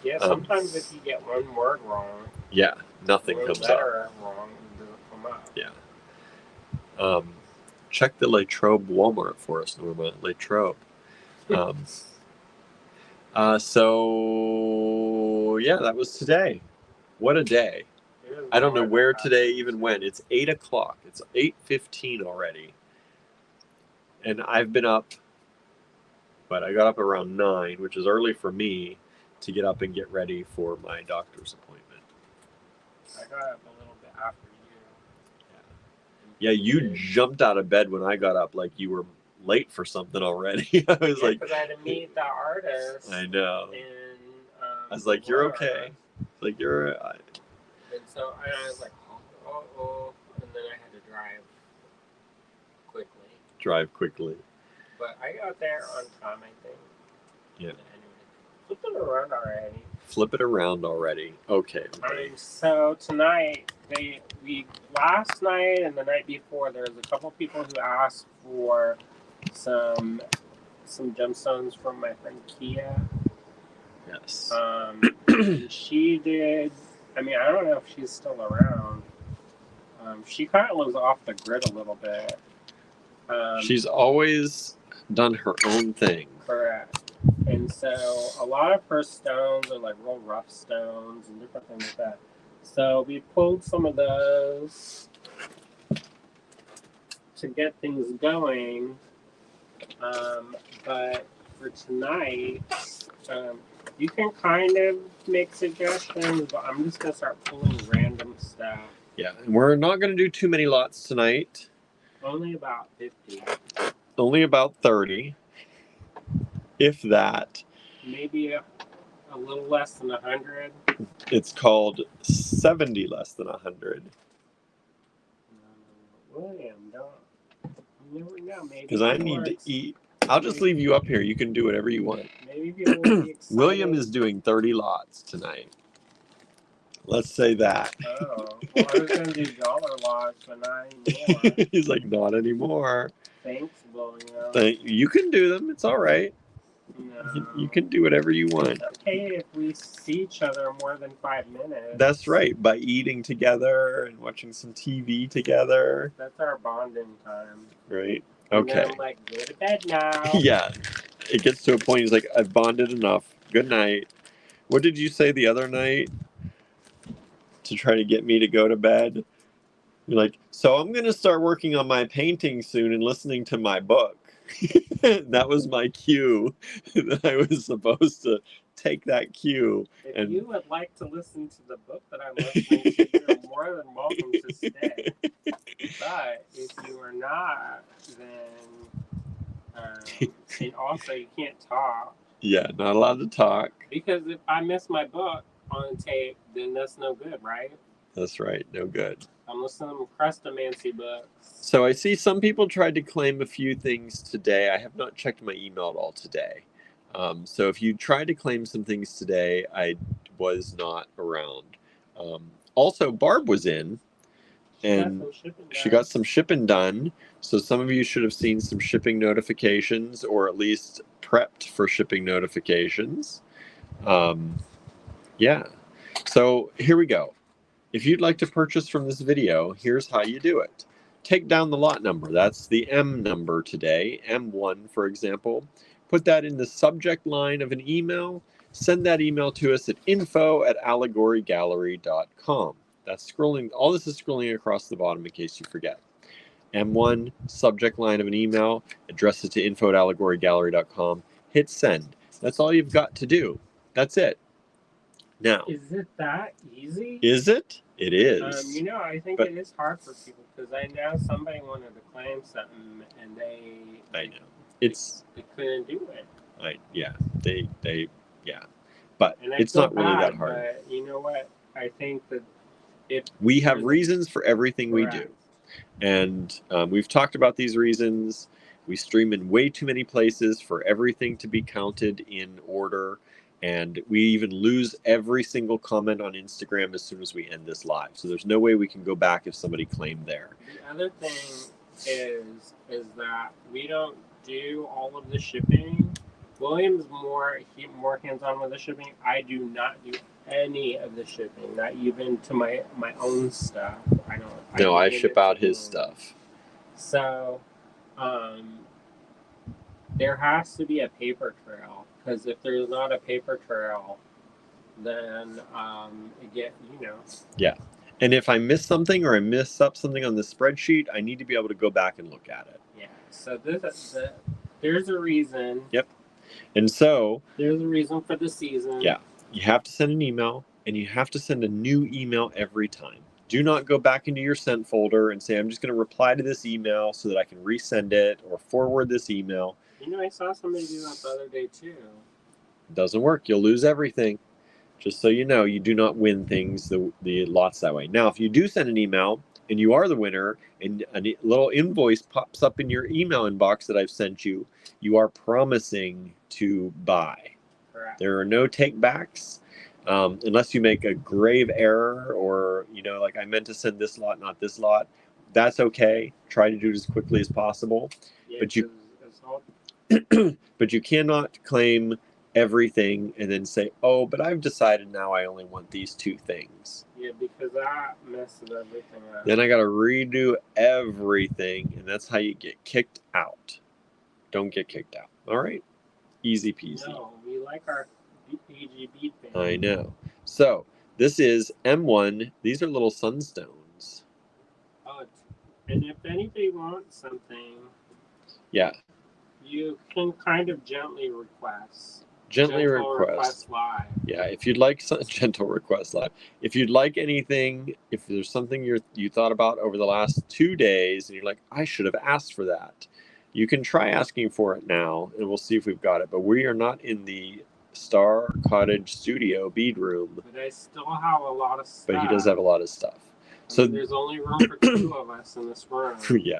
Yeah, sometimes if you get one word wrong, yeah, nothing comes up. Wrong, it doesn't come up. Yeah. Check the Latrobe Walmart for us, Norma. Latrobe. So yeah, that was today. What a day! I don't know where today even went. It's 8 o'clock. It's 8:15 already, and I've been up. But I got up around 9, which is early for me, to get up and get ready for my doctor's appointment. I got up a little bit after you. Yeah, you jumped out of bed when I got up like you were late for something already. I was like, because I had to meet the artist. I know. And I was like, you're okay. Like you're. And so I was like, oh, and then I had to drive quickly. But I got there on time, I think. Yeah. Anyway, flip it around already. Flip it around already. Okay. So tonight, last night and the night before, there was a couple people who asked for some gemstones from my friend Kia. Yes. She did. I mean, I don't know if she's still around. She kind of lives off the grid a little bit. She's always done her own thing. Correct. And so a lot of her stones are like real rough stones and different things like that. So we pulled some of those to get things going. But for tonight, you can kind of make suggestions, but I'm just going to start pulling random stuff. Yeah, and we're not going to do too many lots tonight. Only about 50. Only about 30. If that. Maybe a little less than 100. It's called 70 less than 100. William, don't. You never know. Maybe. Because I need to eat. I'll just leave you up here. You can do whatever you want. Maybe people will be excited. William is doing 30 lots tonight. Let's say that. Oh, well, I was going to do dollar lots, but not anymore. He's like, not anymore. Thanks, William. You can do them. It's all right. No. You can do whatever you want. It's okay if we see each other more than 5 minutes. That's right. By eating together and watching some TV together. That's our bonding time. Right. Okay. And then I'm like, go to bed now. Yeah. It gets to a point. He's like, I've bonded enough. Good night. What did you say the other night to try to get me to go to bed? You're like, so I'm going to start working on my painting soon and listening to my book. That was my cue that I was supposed to take that cue. If you would like to listen to the book that I'm listening to, you're more than welcome to stay. But if you are not, then and also you can't talk. Yeah, not allowed to talk. Because if I miss my book on tape, then that's no good, right? That's right, no good. I'm listening to Crestomancy books. So I see some people tried to claim a few things today. I have not checked my email at all today. So if you tried to claim some things today, I was not around. Also, Barb was in, and she got some shipping done. So some of you should have seen some shipping notifications, or at least prepped for shipping notifications. Yeah. So here we go. If you'd like to purchase from this video, here's how you do it. Take down the lot number. That's the M number today, M1 for example. Put that in the subject line of an email. Send that email to us at info@allegorygallery.com. That's scrolling. All this is scrolling across the bottom in case you forget. M1, subject line of an email. Address it to info@allegorygallery.com. Hit send. That's all you've got to do. That's it. Now, is it that easy? Is it? It is. I think it is hard for people because I know somebody wanted to claim something and I know. They couldn't do it. But it's not really that hard. But you know what? I think that we have reasons for everything we do. And we've talked about these reasons. We stream in way too many places for everything to be counted in order. And we even lose every single comment on Instagram as soon as we end this live. So there's no way we can go back if somebody claimed there. The other thing is that we don't do all of the shipping William's more hands-on with the shipping. I do not do any of the shipping, not even to my own stuff. I don't. No, I ship out his stuff. So, there has to be a paper trail, because if there's not a paper trail, then Yeah. And if I miss something or I miss up something on the spreadsheet, I need to be able to go back and look at it. Yeah. So there's a reason. Yep. And so there's a reason for the season. Yeah. You have to send an email, and you have to send a new email every time. Do not go back into your sent folder and say, I'm just going to reply to this email so that I can resend it or forward this email. I saw somebody do that the other day too. It doesn't work. You'll lose everything. Just so you know, you do not win things, the lots that way. Now, if you do send an email and you are the winner and a little invoice pops up in your email inbox that I've sent you, you are promising to buy. Correct. There are no take-backs unless you make a grave error or, like I meant to send this lot, not this lot. That's okay. Try to do it as quickly as possible. Yeah, but you cannot claim everything and then say, oh, but I've decided now I only want these two things. Yeah, because that messes everything up. Then I got to redo everything, and that's how you get kicked out. Don't get kicked out. All right? Easy peasy. No, we like our AGB thing. I know. So this is M1. These are little sunstones. Oh, and if anybody wants something, yeah, you can kind of gently request. Gentle request live. Yeah, if you'd like some gentle request live. If you'd like anything, if there's something you thought about over the last 2 days and you're like, I should have asked for that, you can try asking for it now and we'll see if we've got it. But we are not in the Star Cottage Studio bead room. But I still have a lot of stuff. But he does have a lot of stuff. So there's only room for 2 of us in this room. Yeah.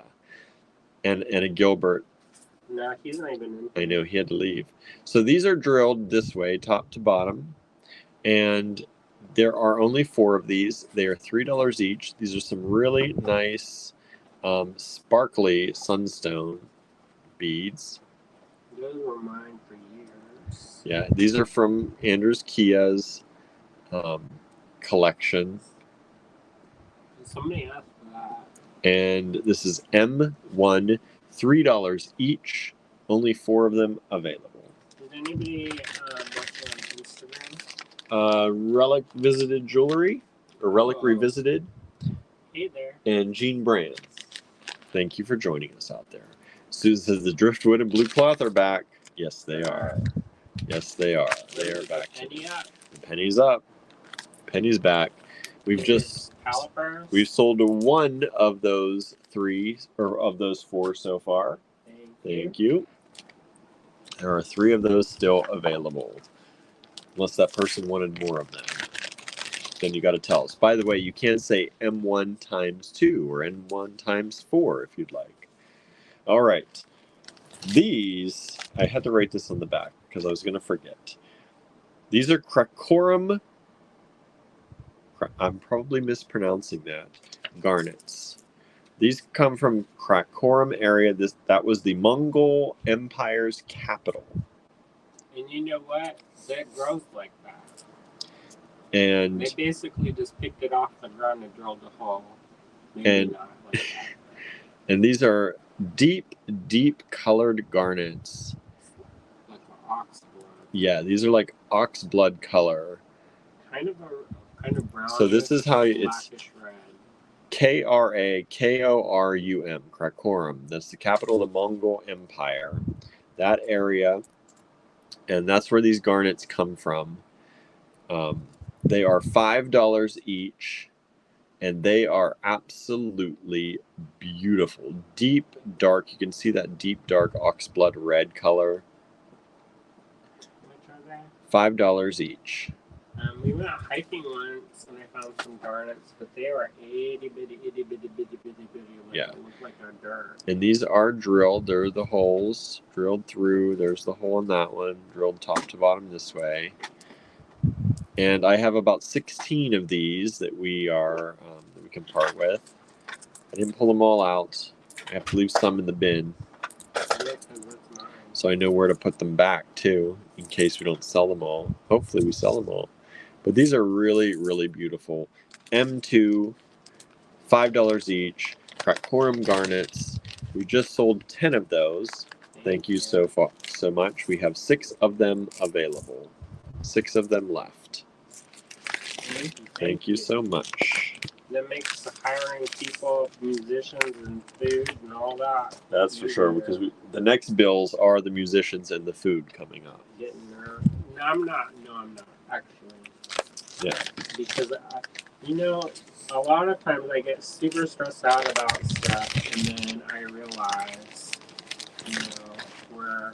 And a Gilbert. No, he's not even in. I know, he had to leave. So these are drilled this way, top to bottom. And there are only 4 of these. They are $3 each. These are some really nice, sparkly sunstone beads. Those were mine for years. Yeah, these are from Andrews Kia's collection. Somebody asked for that. And this is M1, $3 each. Only 4 of them available. Did anybody watch on Instagram? Relic Visited Jewelry, or Relic Revisited. Hey there. And Jean Brands. Thank you for joining us out there. Susan says the driftwood and blue cloth are back. Yes, they are. Yes, they are. They are back. Penny up. The penny's up. Penny's back. We've sold 1 of those 3 or of those 4 so far. Thank you. There are 3 of those still available. Unless that person wanted more of them. Then you got to tell us. By the way, you can say M1 times 2 or M1 times 4 if you'd like. All right. These, I had to write this on the back because I was going to forget. These are Krakorum. I'm probably mispronouncing that. Garnets. These come from Krakorum area. That was the Mongol Empire's capital. And you know what? That grows like that. And they basically just picked it off the ground and drilled a hole. Maybe not like that. And these are deep, deep colored garnets. Like ox blood. Yeah, these are like ox blood color. Kind of brown. So this is how it's red. Krakorum, Krakorum. That's the capital of the Mongol Empire. That area, and that's where these garnets come from. They are $5 each, and they are absolutely beautiful. Deep, dark. You can see that deep, dark oxblood red color. Which are they? $5 each. We went hiking once and I found some garnets, but they were itty bitty. Yeah. They look like they're dirt. And these are drilled. There are the holes drilled through. There's the hole in that one, drilled top to bottom this way. And I have about 16 of these that we can part with. I didn't pull them all out. I have to leave some in the bin. Yeah, 'cause that's mine. so I know where to put them back too, in case we don't sell them all. Hopefully we sell them all. But these are really, really beautiful. M2, $5 each. Crackorum garnets. We just sold 10 of those. Thank you so much. We have 6 of them available. 6 of them left. Thank you so much. That makes hiring people, musicians, and food and all that. That's for sure, because the next bills are the musicians and the food coming up. Getting there. No, I'm not. Actually. Yeah. Because, a lot of times I get super stressed out about stuff, and then I realize, we're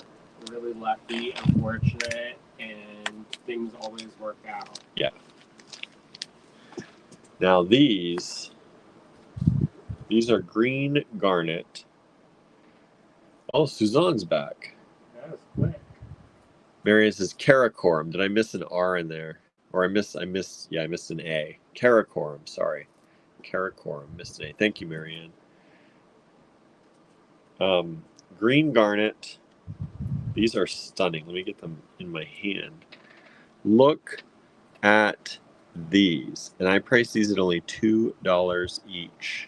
really lucky and fortunate, and things always work out. Yeah. Now these are green garnet. Oh, Suzanne's back. That was quick. Marianne says caracorum. Did I miss an R in there? Or I missed an A. Caracorum, sorry. Caracorum, missed an A. Thank you, Marianne. Green garnet. These are stunning. Let me get them in my hand. Look at these. And I priced these at only $2 each.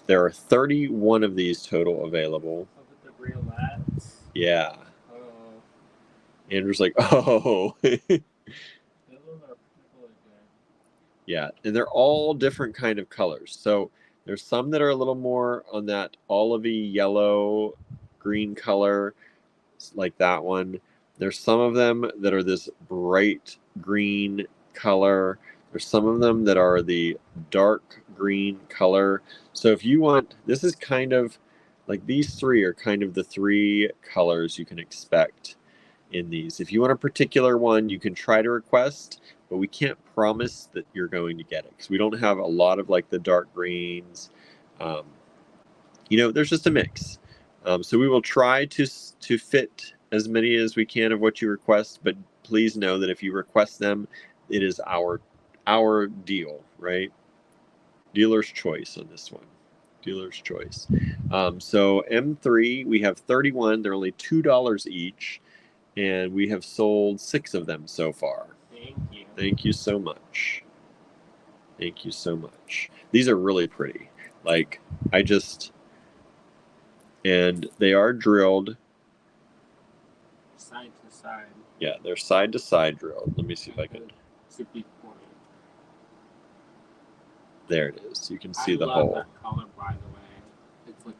There are 31 of these total available. Oh, with the briolettes? Yeah. Oh. Andrew's like, oh. Yeah, and they're all different kind of colors. So there's some that are a little more on that olivey yellow green color, like that one. There's some of them that are this bright green color. There's some of them that are the dark green color. So if you want, this is kind of like these 3 are kind of the 3 colors you can expect in these. If you want a particular one, you can try to request, but we can't promise that you're going to get it because we don't have a lot of like the dark greens. There's just a mix. So we will try to fit as many as we can of what you request, but please know that if you request them, it is our deal, right? Dealer's choice on this one. Dealer's choice. So M3, we have 31. They're only $2 each, and we have sold 6 of them so far. Thank you. Thank you so much. Thank you so much. These are really pretty. Like, and they are drilled. Side to side. Yeah, they're side to side drilled. Let me see if I can. There it is. You can see the hole. I love that color, by the way. It's like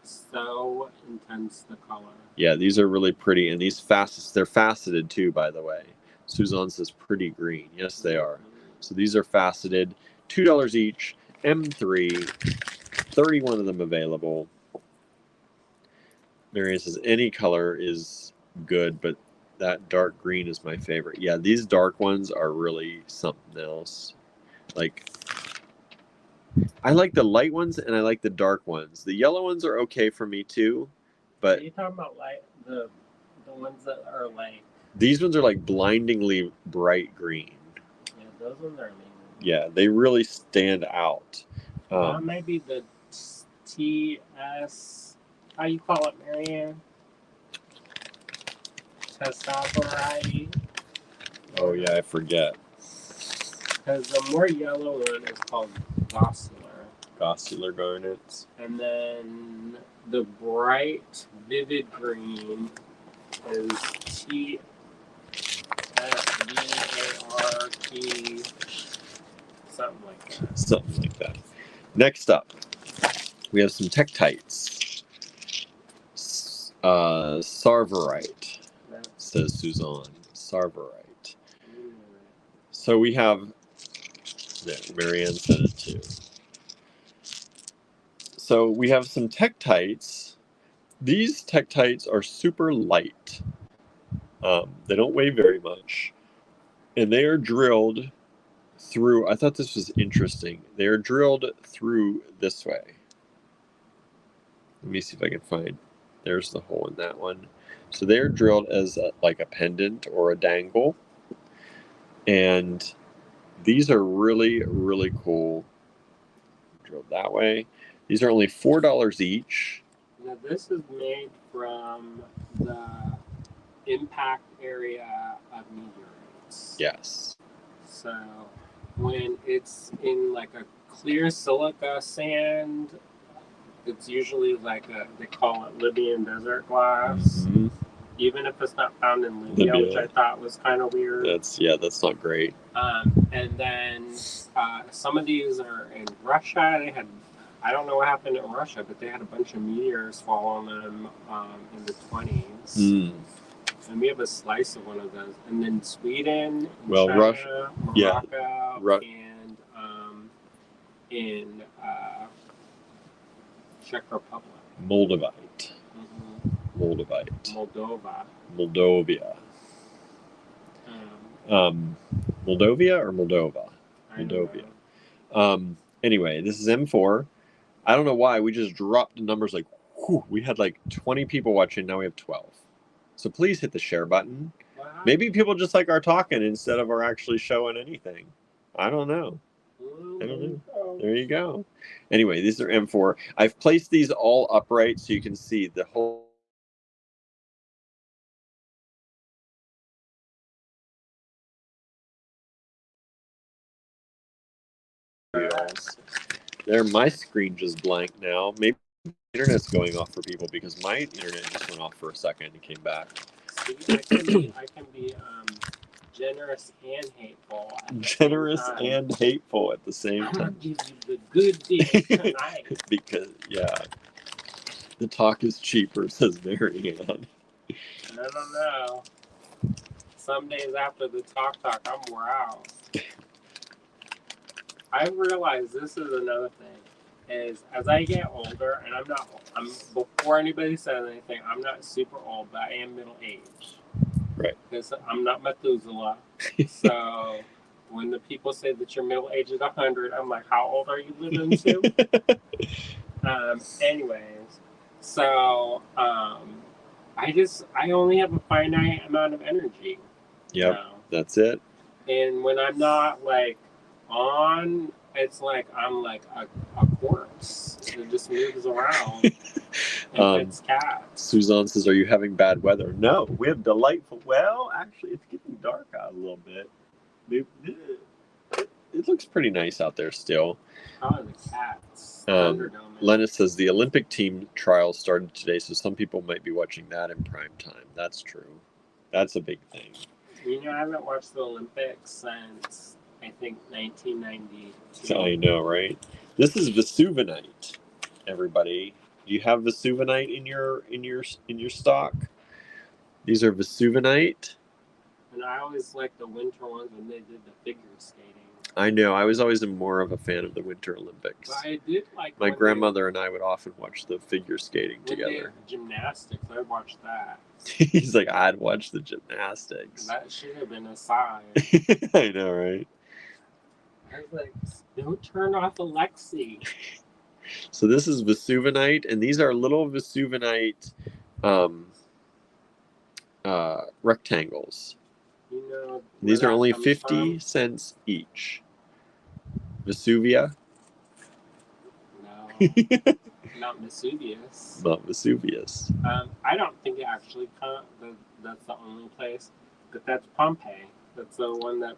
so intense, the color. Yeah, these are really pretty, and they're faceted too, by the way. Suzanne says pretty green. Yes, they are. So these are faceted, $2 each. M3, 31 of them available. Marianne says any color is good, but that dark green is my favorite. Yeah, these dark ones are really something else. Like, I like the light ones and I like the dark ones. The yellow ones are okay for me too, but are you talking about the ones that are like? These ones are like blindingly bright green. Yeah, those ones are amazing. Yeah, they really stand out. Maybe the TS. How you call it, Marianne? Testosterone. Oh yeah, I forget. Because the more yellow one is called gossamer. Gossamer garnets. And then the bright, vivid green is TSVART. Something like that. Something like that. Next up, we have some Tektites. Sarverite, says Suzanne. Sarverite. So we have. There, Marianne said it too. So we have some Tektites. These Tektites are super light. They don't weigh very much. And they are drilled through, I thought this was interesting. They are drilled through this way. Let me see if I can find, there's the hole in that one. So they're drilled as like a pendant or a dangle. And these are really, really cool. Drilled that way. These are only $4 each. Now this is made from the impact area of meteorites. Yes. So when it's in like a clear silica sand, it's usually like they call it Libyan desert glass. Mm-hmm. Even if it's not found in Libya, which I thought was kind of weird. That's not great. And then some of these are in Russia. I don't know what happened in Russia, but they had a bunch of meteors fall on them in the 20s. Mm. And we have a slice of one of those. And then Sweden, Well, China, Russia, Morocco, and in Czech Republic. Moldavite. Mm-hmm. Moldovia. Moldovia or Moldova? Moldovia. Anyway, this is M4. I don't know why. We just dropped the numbers like, whew, we had like 20 people watching. Now we have 12. So please hit the share button. Wow. Maybe people just like our talking instead of our actually showing anything. I don't know. There you go. Anyway, these are M4. I've placed these all upright so you can see the whole. There, my screen just blanked now. Maybe the internet's going off for people because my internet just went off for a second and came back. See, I can be generous and hateful. And hateful at the same time. I'm giving you the good deal tonight. Because, yeah. The talk is cheaper, says Marianne. I don't know. Some days after the talk, I'm wore out. I realize this is another thing, is as I get older, and I'm before anybody says anything, I'm not super old, but I am middle aged. Right. Because I'm not Methuselah. So when the people say that you're middle aged at 100, I'm like, how old are you living to? Anyways, so I only have a finite amount of energy. Yep, that's it. And when I'm not like on, it's like I'm like a corpse. It just moves around. And it's cats. Suzanne says, "Are you having bad weather?" No, we have delightful. Well, actually, it's getting dark out a little bit. It looks pretty nice out there still. Oh, the cats. Lennis says the Olympic team trials started today, so some people might be watching that in prime time. That's true. That's a big thing. You know, I haven't watched the Olympics since I think 1992. I know, right? This is Vesuvinite, everybody. Do you have Vesuvinite in your stock? These are Vesuvinite. And I always liked the winter ones when they did the figure skating. I know. I was always more of a fan of the Winter Olympics. But I did like my grandmother and I would often watch the figure skating together. Gymnastics, I watched that. He's like, I'd watch the gymnastics. That should have been a sign. I know, right? I was like, don't turn off Alexi. So this is Vesuvinite, and these are little Vesuvinite rectangles. You know, these are only 50 cents each. Vesuvia? No, not Vesuvius. Not Vesuvius. I don't think it actually that's the only place, but that's Pompeii. That's the one that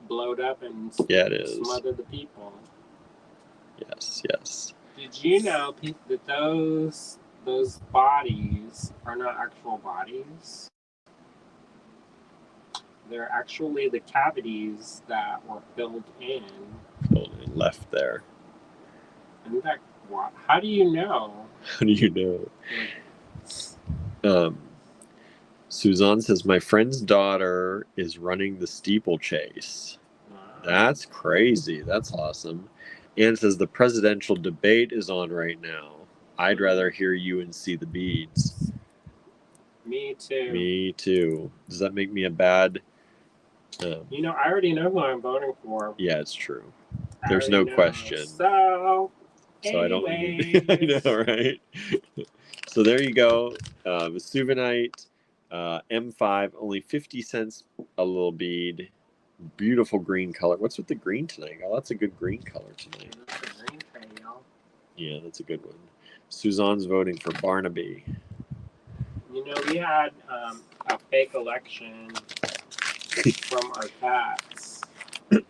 blowed up and it is. Smothered the people. Yes. Did you know that those bodies are not actual bodies? They're actually the cavities that were filled in. Left there. Isn't that what? How do you know? How do you know? Suzanne says, my friend's daughter is running the steeplechase. Wow. That's crazy. That's awesome. Anne says, the presidential debate is on right now. I'd rather hear you and see the beads. Me too. Me too. Does that make me a bad... you know, I already know who I'm voting for. Yeah, it's true. There's no question. So I don't... I know, right? So there you go. Vesuvinite, M5, only 50 cents a little bead. Beautiful green color. What's with the green tonight? Oh, that's a good green color tonight. Green, yeah, that's a good one. Suzanne's voting for Barnaby. You know, we had a fake election from our cats.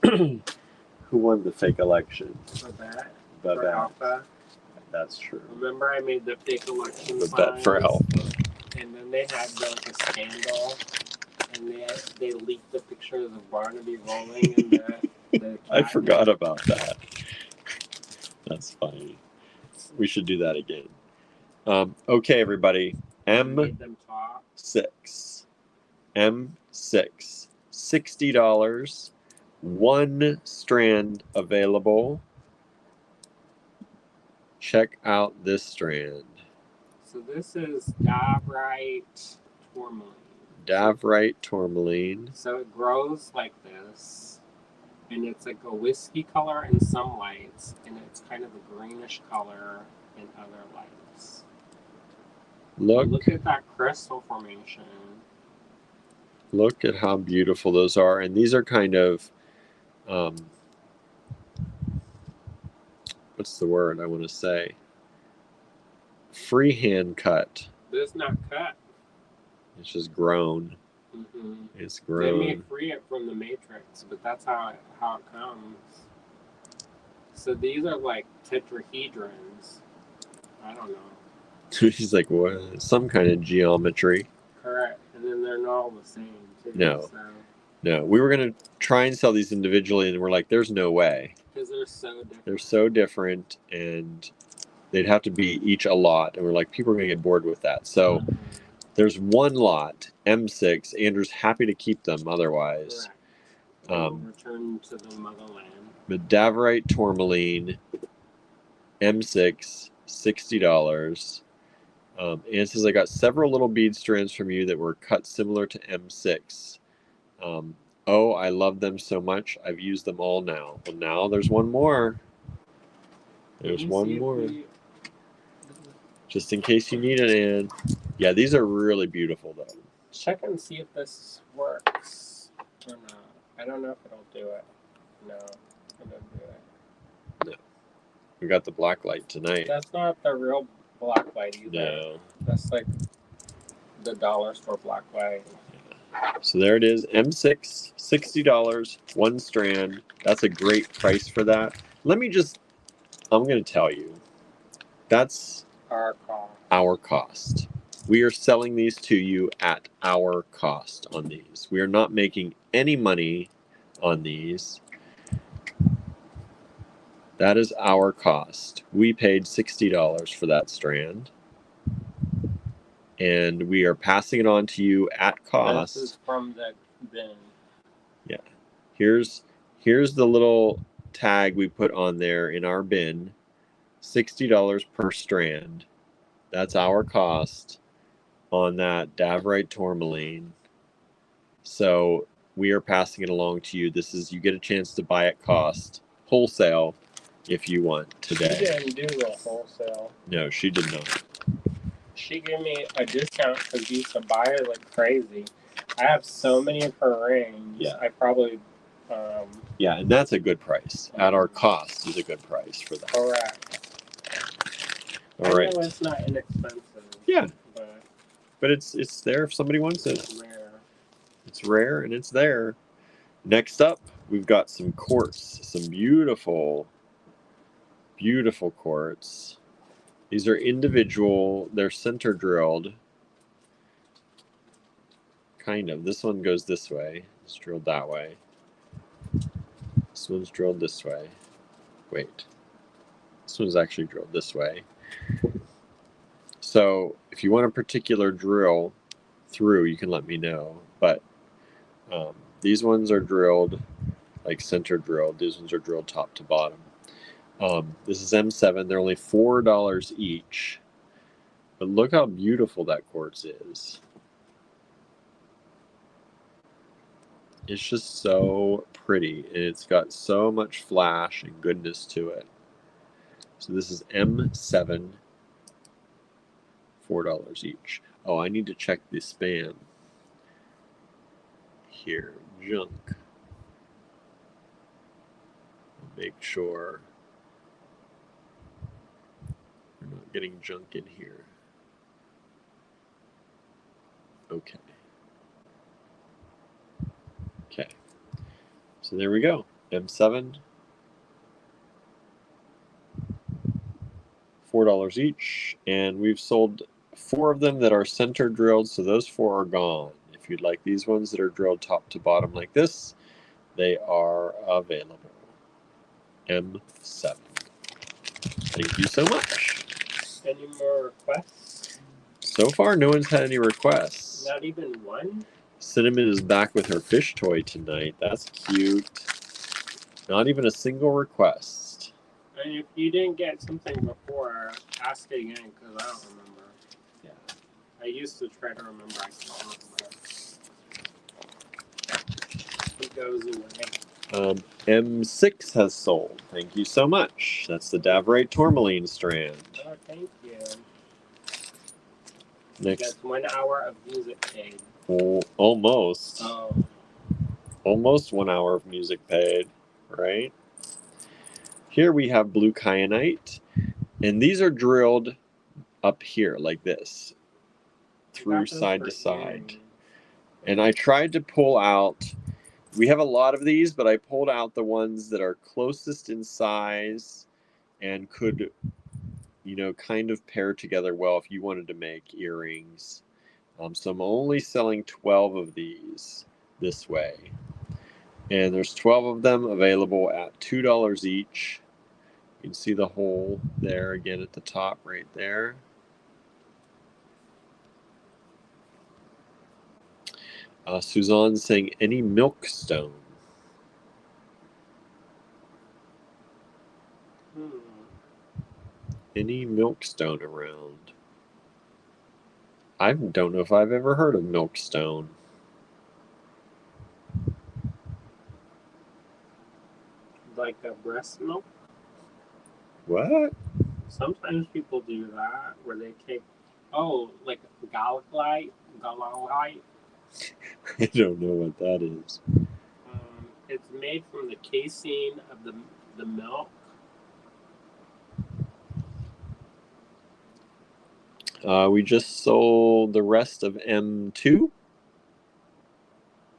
Who won the fake election? Babette. Babette. For Alpha. That's true. Remember I made the fake election Babette for Alpha. And then they had like a scandal, and they leaked the pictures of Barnaby rolling in the I forgot about that. That's funny. We should do that again. Okay, everybody. M6. M6. $60. One strand available. Check out this strand. So this is Davrite tourmaline. Davrite tourmaline. So it grows like this, and it's like a whiskey color in some lights, and it's kind of a greenish color in other lights. Look at that crystal formation. Look at how beautiful those are, and these are kind of what's the word I want to say? Freehand cut. This is not cut. It's just grown. Mm-hmm. It's grown. They may free it from the matrix, but that's how it comes. So these are like tetrahedrons. I don't know. She's like, what? Some kind of geometry. Correct. And then they're not all the same, too. No. So. No. We were going to try and sell these individually, and we're like, there's no way. Because they're so different. They're so different, and they'd have to be each a lot. And we're like, people are going to get bored with that. So there's one lot, M6. Andrew's happy to keep them otherwise. Correct. Return to the motherland. But Davrite tourmaline, M6, $60. And it says, I got several little bead strands from you that were cut similar to M6. Oh, I love them so much. I've used them all now. Well, now there's one more. There's one more. Just in case you need it, Ann. Yeah, these are really beautiful, though. Check and see if this works or not. I don't know if it'll do it. No, it doesn't do it. No. We got the black light tonight. That's not the real black light either. No. That's like the dollar store black light. So there it is, M6, $60, one strand. That's a great price for that. I'm going to tell you, that's our cost. We are selling these to you at our cost on these. We are not making any money on these. That is our cost. We paid $60 for that strand. And we are passing it on to you at cost. This is from the bin. Yeah. Here's the little tag we put on there in our bin. $60 per strand. That's our cost on that Davrite tourmaline. So we are passing it along to you. You get a chance to buy at cost, wholesale, if you want today. She didn't do a wholesale. No, she did not. She gave me a discount because you used to buy her like crazy. I have so many of her rings. Yeah. I probably. Yeah, and that's a good price. At our cost is a good price for that. Correct. All right. I know it's not inexpensive. Yeah. But it's there if somebody wants it. It's rare. It's rare and it's there. Next up, we've got some quartz. Some beautiful, beautiful quartz. These are individual. They're center drilled. Kind of. This one goes this way. It's drilled that way. This one's drilled this way. Wait. This one's actually drilled this way. So if you want a particular drill through, you can let me know. But these ones are drilled, like center drilled. These ones are drilled top to bottom. This is M7. They're only $4 each. But look how beautiful that quartz is. It's just so pretty. And it's got so much flash and goodness to it. So this is M7. $4 each. Oh, I need to check the spam. Here, junk. Make sure we're not getting junk in here. Okay. Okay. So there we go. M7. $4 each. And we've sold 4 of them that are center drilled, so those 4 are gone. If you'd like these ones that are drilled top to bottom like this, they are available. M7. Thank you so much. Any more requests? So far, no one's had any requests. Not even one? Cinnamon is back with her fish toy tonight. That's cute. Not even a single request. And if you didn't get something before, ask it again, because I don't remember. Yeah. I used to try to remember. I can't remember. It goes away. M6 has sold. Thank you so much. That's the Davrate tourmaline strand. Oh, thank you. Next. That's 1 hour of music paid. Oh, almost. Oh. Almost 1 hour of music paid, right? Here we have blue kyanite, and these are drilled up here like this, through side to side. And I tried to pull out, we have a lot of these, but I pulled out the ones that are closest in size and could, you know, kind of pair together well if you wanted to make earrings. So I'm only selling 12 of these this way. And there's 12 of them available at $2 each. You can see the hole there again at the top right there. Suzanne's saying any milkstone. Any milkstone around? I don't know if I've ever heard of milkstone. Like a breast milk? What? Sometimes people do that, where they take, like galalite. I don't know what that is. It's made from the casein of the milk. We just sold the rest of M2.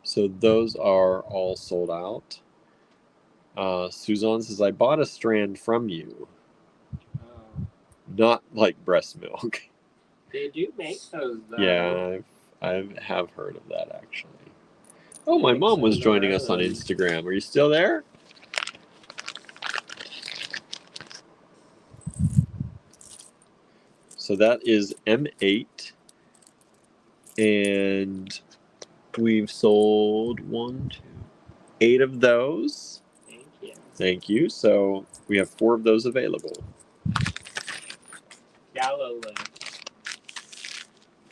So those are all sold out. Suzanne says, I bought a strand from you. Not like breast milk. They do make those, though. Yeah, I have heard of that, actually. Oh, my mom was joining us on Instagram. Are you still there? So that is M8. And we've sold 8 of those. Thank you. Thank you. So we have 4 of those available. Galilee.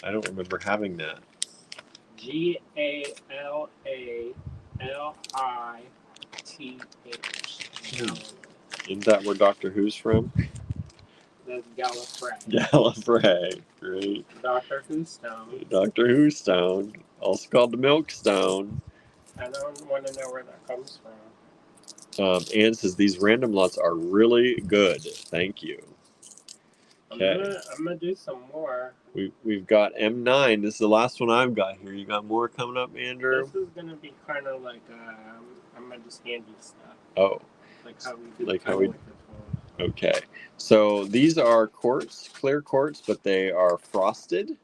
I don't remember having that. Galalith. Isn't that where Doctor Who's from? That's Gallifrey. Gallifrey, great. Doctor Who stone. Doctor Who stone, also called the Milk Stone. I don't want to know where that comes from. Anne says these random lots are really good. Thank you. Okay. I'm gonna do some more. We've got M9. This is the last one I've got here. You got more coming up, Andrew? This is gonna be kind of like I'm gonna just hand you stuff. Oh. Like how we do. Like how we. Okay. So these are quartz, clear quartz, but they are frosted,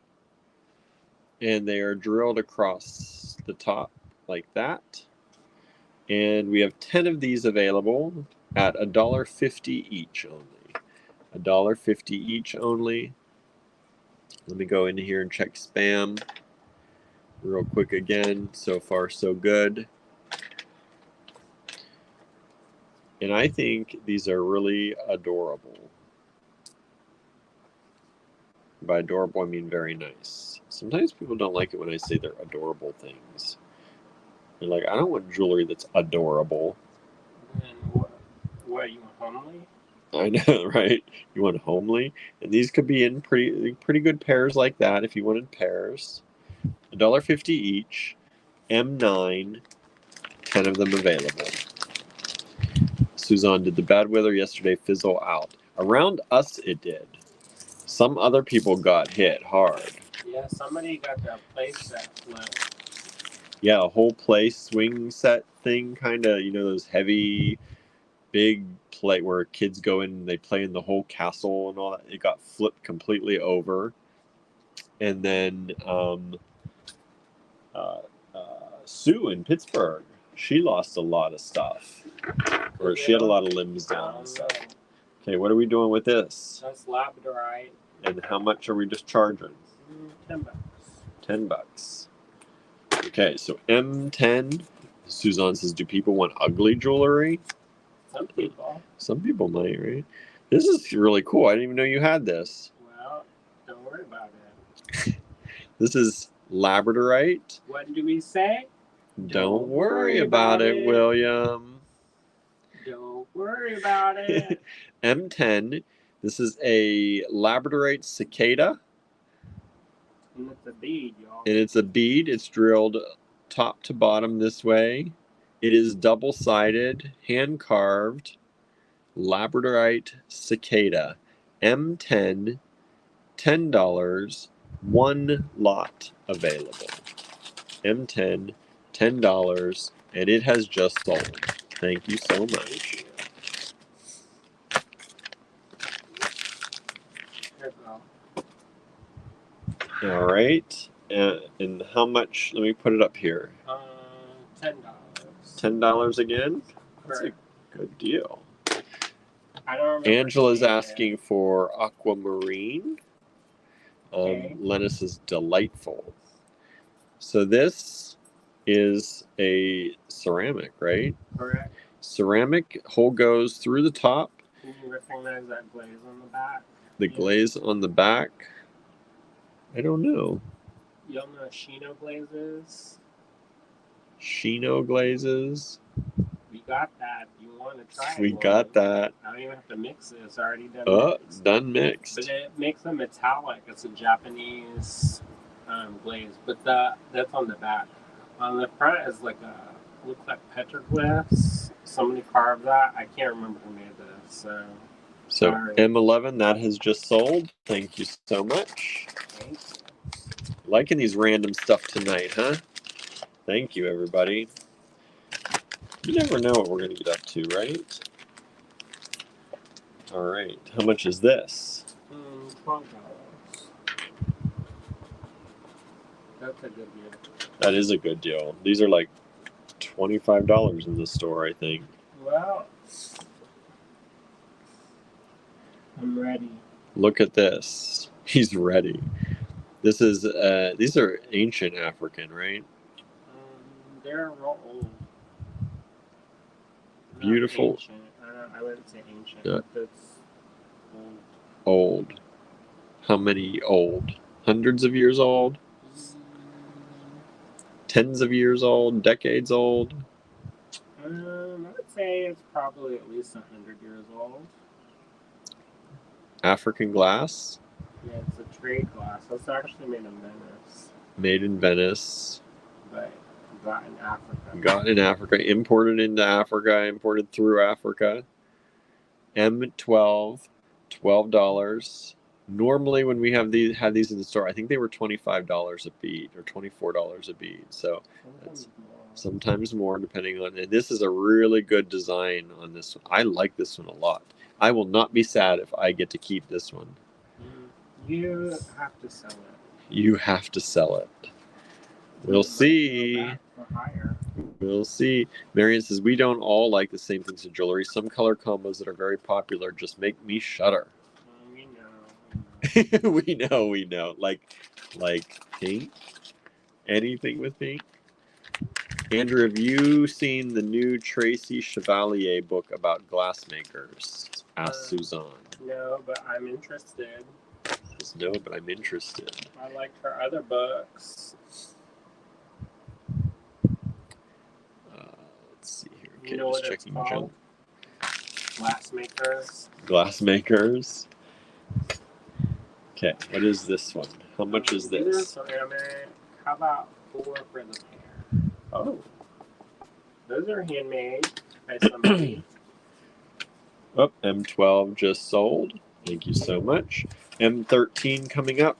and they are drilled across the top like that. And we have 10 of these available at $1.50 each only. $1.50 each only. Let me go into here and check spam real quick again. So far, so good. And I think these are really adorable. By adorable, I mean very nice. Sometimes people don't like it when I say they're adorable things. They're like, I don't want jewelry that's adorable. And what you want, homely? I know, right? You want homely? And these could be in pretty good pairs like that if you wanted pairs. $1.50 each. M9. 10 of them available. Suzanne, did the bad weather yesterday fizzle out? Around us, it did. Some other people got hit hard. Yeah, somebody got their play set flipped. Yeah, a whole play swing set thing, kind of, those heavy, big play where kids go in and they play in the whole castle and all that. It got flipped completely over. And then Sue in Pittsburgh, she lost a lot of stuff. Or she had a lot of limbs down and stuff. Okay, what are we doing with this? That's labradorite. And how much are we just charging? $10. $10. Okay, so M10. Suzanne says, do people want ugly jewelry? Some people. Some people might, right? This is really cool. I didn't even know you had this. Well, don't worry about it. This is labradorite. What do we say? Don't worry about it, William. Don't worry about it. M10. This is a labradorite cicada. And it's a bead, y'all. And it's a bead. It's drilled top to bottom this way. It is double-sided, hand-carved, labradorite cicada. M10, $10, one lot available. M10, $10, and it has just sold. Thank you so much. All right. And how much? Let me put it up here. $10. $10 again? That's a good deal. I don't remember. Angela's asking for aquamarine. Okay. Lennis is delightful. So this is a ceramic, right? Correct. Ceramic hole goes through the top. Can you recognize that glaze on the back? The glaze on the back. I don't know. Y'all know what Shino glazes? Shino glazes. We got that. You want to try it? We got that. I don't even have to mix it. It's already done. Mixed. Done mixed. But it makes them metallic. It's a Japanese glaze. But that's on the back. On the front is like looks like petroglyphs. Somebody carved that. I can't remember who made this. So sorry. M11, that has just sold. Thank you so much. Thanks. Liking these random stuff tonight, huh? Thank you, everybody. You never know what we're going to get up to, right? All right. How much is this? $12. That's a good deal. That is a good deal. These are like $25 in the store, I think. Well, I'm ready. Look at this. He's ready. This is these are ancient African, right? They're real old. Beautiful. I wouldn't say ancient. Yeah. That's old. Old. How many old? Hundreds of years old? Tens of years old? Decades old? I would say it's probably at least 100 years old. African glass? Yeah, it's a trade glass. It's actually made in Venice. Made in Venice. But got in Africa. Got in Africa. Imported into Africa. Imported through Africa. M12. $12. Normally, when we have these in the store, I think they were $25 a bead or $24 a bead. So that's sometimes more depending on. And this is a really good design on this one. I like this one a lot. I will not be sad if I get to keep this one. You have to sell it. You have to sell it. We'll see. We'll see. Marion says, we don't all like the same things in jewelry. Some color combos that are very popular just make me shudder. We know. Like pink? Anything with pink? Andrew, have you seen the new Tracy Chevalier book about glassmakers? Asked Suzanne. No, but I'm interested. No, but I'm interested. I like her other books. Let's see here. Okay, you know just what checking it's called? Glassmakers. Glassmakers. Okay, what is this one? How much is this? These are ceramic. How about 4 for the pair? Oh. Those are handmade by somebody. Oh, M12 just sold. Thank you so much. M13 coming up.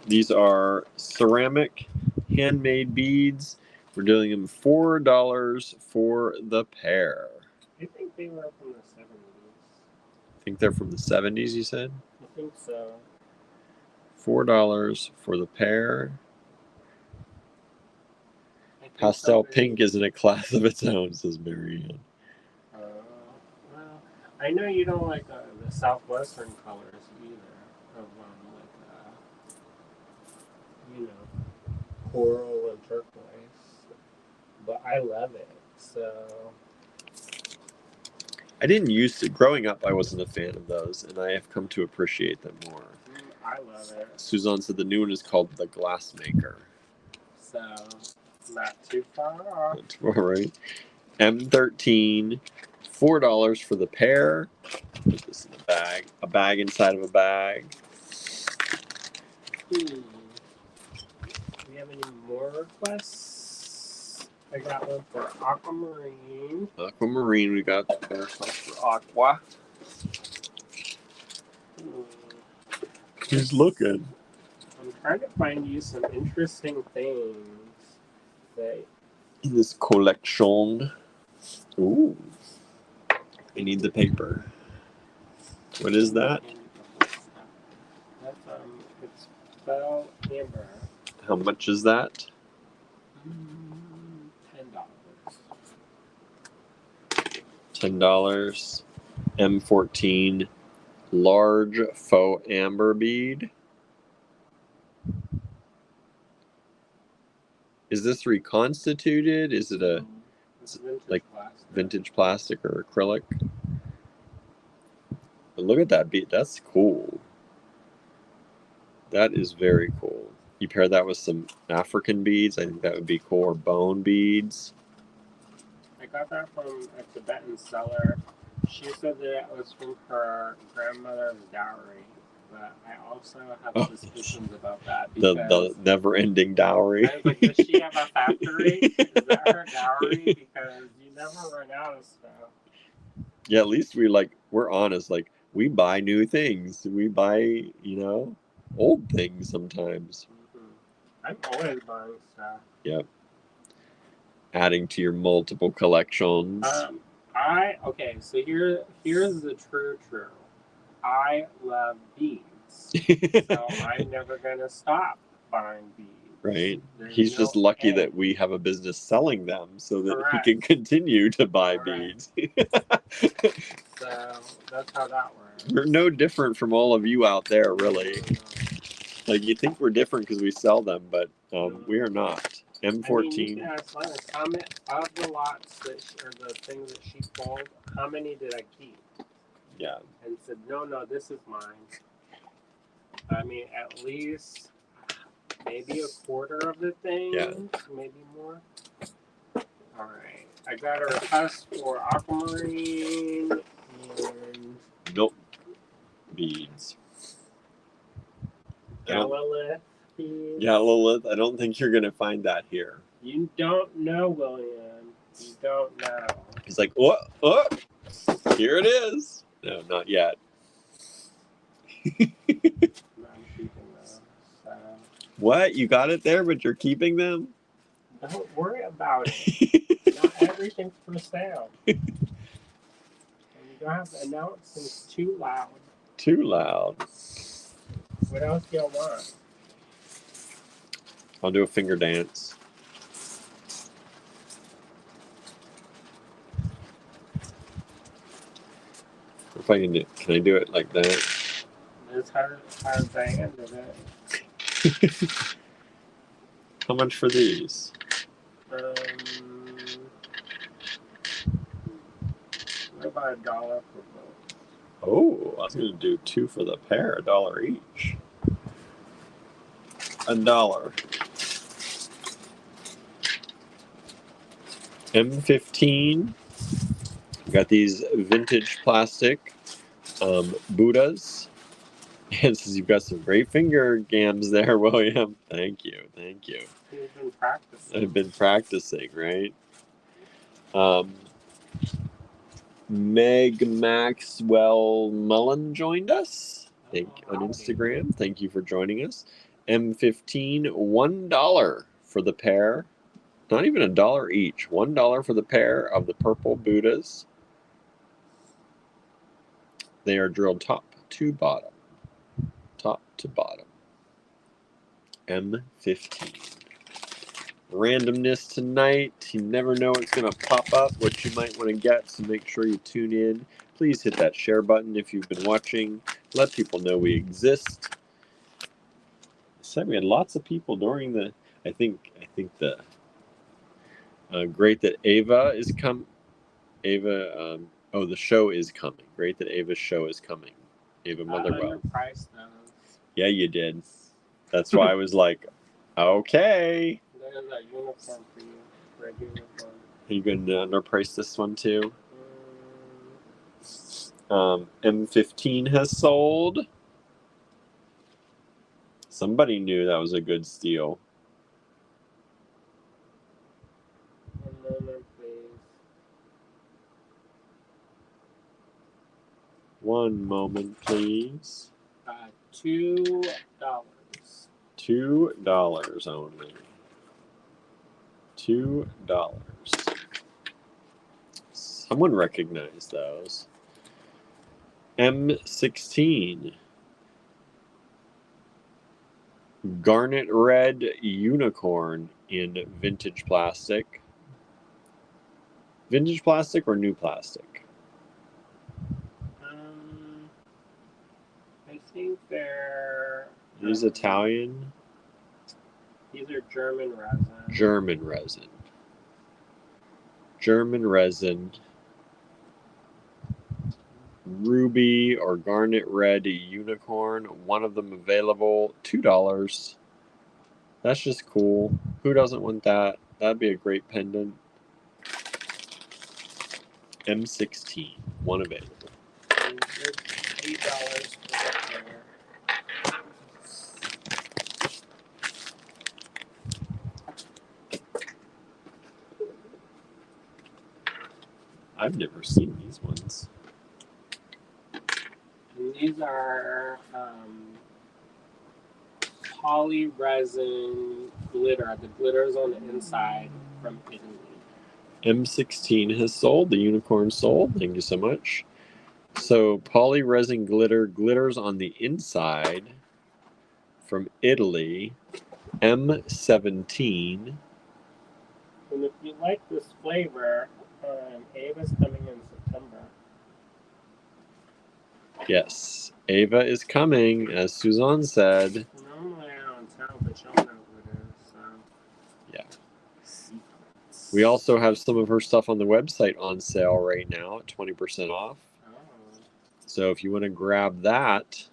These are ceramic handmade beads. We're doing them $4 for the pair. I think they were from the 70s. I think they're from the 70s, you said? I think so. $4 for the pair. Pastel pink is in a class of its own, says Marianne. Well, I know you don't like the southwestern colors either, of coral and turquoise, but I love it. So I didn't used to. Growing up, I wasn't a fan of those, and I have come to appreciate them more. I love it. Suzanne said the new one is called the Glassmaker. So not too far off. Not too far, right? M13, $4 for the pair. Put this in the bag. A bag inside of a bag. Do we have any more requests? I got one for aquamarine. Aquamarine, we got for aqua. Who's looking? I'm trying to find you some interesting things that in this collection. Ooh. I need the paper. What is that? That's it's bell amber. How much is that? $10. M14 large faux amber bead. Is this reconstituted? Is it a like vintage plastic or acrylic? But look at that bead. That's cool. That is very cool. You pair that with some African beads. I think that would be cool. Or bone beads. I got that from a Tibetan seller. She said that it was from her grandmother's dowry. But I also have suspicions about that. The never-ending dowry. I was like, does she have a factory? Is that her dowry? Because you never run out of stuff. Yeah, at least we're honest. Like, we buy new things. We buy, old things sometimes. Mm-hmm. I'm always buying stuff. Yep. Adding to your multiple collections. Okay, so here's the true. I love beads, so I'm never gonna stop buying beads. Right. He's just lucky that we have a business selling them, so that he can continue to buy beads. So that's how that works. We're no different from all of you out there, really. Like, you think we're different because we sell them, but we are not. M14. I mean, you can ask Lana, of the lots or the things that she pulled, how many did I keep? Yeah. And said, no, this is mine. I mean, at least maybe a quarter of the things, maybe more. All right. I got a request for aquamarine and milk beads. Galilith beads. Galilith. I don't think you're going to find that here. You don't know, William. You don't know. He's like, oh, here it is. No, not yet. I'm keeping those. What? You got it there, but you're keeping them? Don't worry about it. Not everything's for sale. And you don't have to announce things too loud. Too loud. What else do you want? I'll do a finger dance. If I can I do it like that? It's hard Diane did it. How much for these? What about $1 for both? Oh, I was going to do 2 for the pair, $1 each. $1. M15. We got these vintage plastic Buddhas. And says you've got some great finger gams there, William. Thank you. You've been practicing. I've been practicing, right? Meg Maxwell Mullen joined us. On Instagram. Thank you for joining us. M15, $1 for the pair. Not even $1 each. $1 for the pair of the purple Buddhas. They are drilled top to bottom. Top to bottom. M15. Randomness tonight. You never know what's going to pop up, what you might want to get, so make sure you tune in. Please hit that share button if you've been watching. Let people know we exist. Said we had lots of people during the. I think the great that Ava is come. Ava, the show is coming. Great that Ava's show is coming. Ava Motherwell. Underpriced those. Yeah, you did. That's why I was like, okay. There's a uniform for you. Red uniform. Are you going to underprice this one too? M15 has sold. Somebody knew that was a good steal. One moment, please. One moment, please. $2. $2 only. $2. Someone recognized those. M16. Garnet red unicorn in vintage plastic. Vintage plastic or new plastic? I think they're... These Italian? These are German resin. German resin. German resin. Ruby or garnet red unicorn. One of them available. $2. That's just cool. Who doesn't want that? That'd be a great pendant. M16. One available. $8 for the pair. I've never seen these ones. And these are poly resin glitter. The glitter is on the inside from Italy. M16 has sold. The unicorn sold. Thank you so much. So poly resin glitters on the inside from Italy. M17. And if you like this flavor, Ava's coming in September. Yes, Ava is coming, as Suzanne said. Normally I don't tell, but y'all know who it is. So. Yeah. Secrets. We also have some of her stuff on the website on sale right now at 20% off. Oh. So if you want to grab that,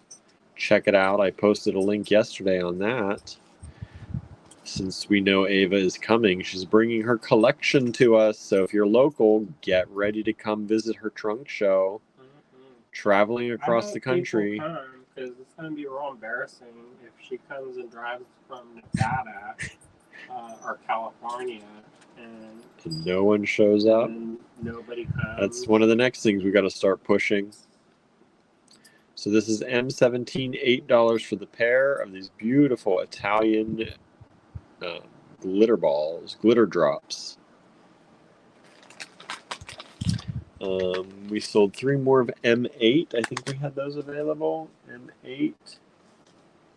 check it out. I posted a link yesterday on that. Since we know Ava is coming, she's bringing her collection to us. So if you're local, get ready to come visit her trunk show. Traveling across the country. Because it's going to be real embarrassing if she comes and drives from Nevada or California and no one shows up. Nobody comes. That's one of the next things we got to start pushing. So this is M17, $8 for the pair of these beautiful Italian glitter balls, glitter drops. We sold 3 more of M8. I think we had those available. M8.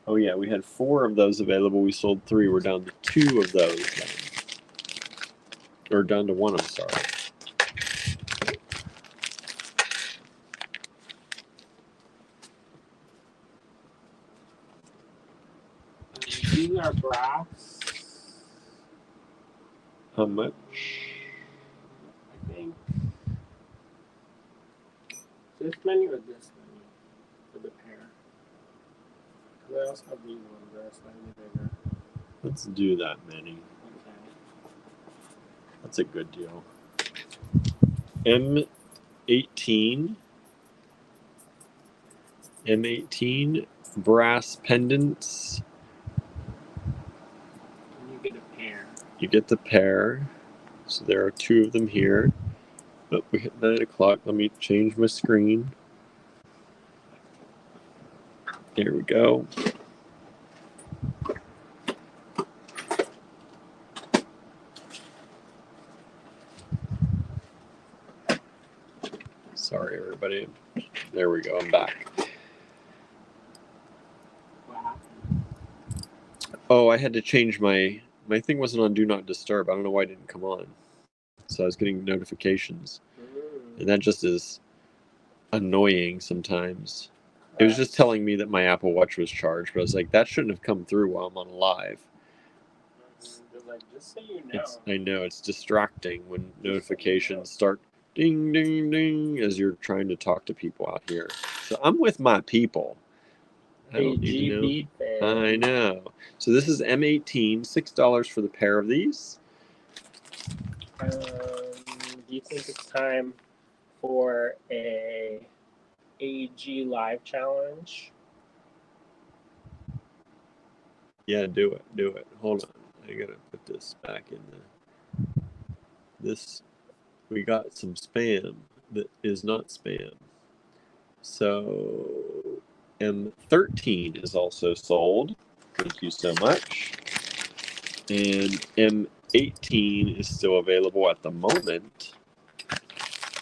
Oh yeah, we had 4 of those available. We sold 3. We're down to 2 of those now. Or down to 1, I'm sorry. These are brass. How much? I think this many or this many for the pair. Because I also have these ones that are slightly bigger. Let's do that many. Okay. That's a good deal. M18. M18 brass pendants. And you get a pair. You get the pair. So there are 2 of them here. Oh, we hit 9 o'clock. Let me change my screen. There we go. Sorry, everybody. There we go. I'm back. Wow. Oh, I had to change my thing wasn't on Do Not Disturb. I don't know why it didn't come on. So I was getting notifications. And that just is annoying sometimes. It was just telling me that my Apple Watch was charged, but I was like, that shouldn't have come through while I'm on live. Like, just so you know. I know, it's distracting when notifications start ding, ding, ding as you're trying to talk to people out here. So I'm with my people. I don't need to know. I know. So this is M18, $6 for the pair of these. Do you think it's time for a AG live challenge? Yeah, do it. Hold on. I gotta put this back in this. We got some spam that is not spam. So M13 is also sold. Thank you so much. And M18 is still available at the moment.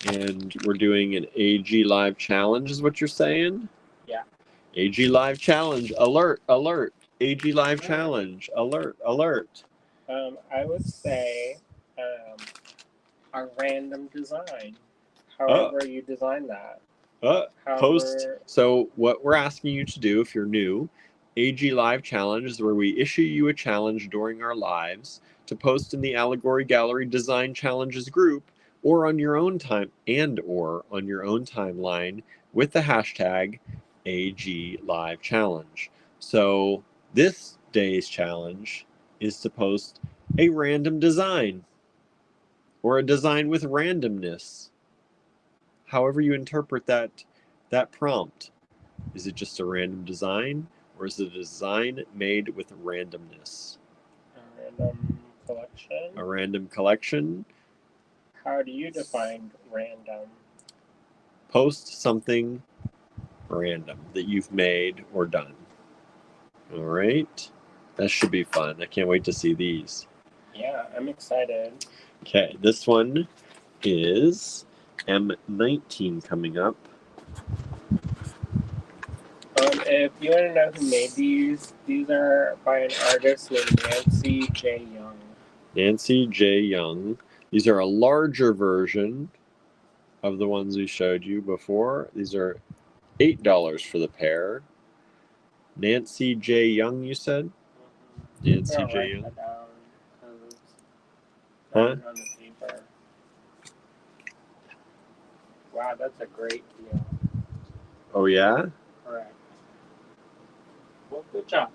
And we're doing an AG Live Challenge, is what you're saying? Yeah. AG Live Challenge. Alert, alert. AG Live Challenge. Alert, alert. I would say a random design. However you design that. Post. So what we're asking you to do if you're new, AG Live Challenge is where we issue you a challenge during our lives to post in the Allegory Gallery Design Challenges group or on your own time or on your own timeline with the hashtag AG Live Challenge. So this day's challenge is to post a random design or a design with randomness. However you interpret that prompt. Is it just a random design or is it a design made with randomness? A random collection. A random collection. How do you define random? Post something random that you've made or done. All right. That should be fun. I can't wait to see these. Yeah, I'm excited. Okay, this one is M19 coming up. If you want to know who made these are by an artist named Nancy J. Young. Nancy J. Young. These are a larger version of the ones we showed you before. These are $8 for the pair. Nancy J. Young, you said? Mm-hmm. Nancy J. Young. Huh? On the paper. Wow, that's a great deal. Oh, yeah? Correct. Well, good job.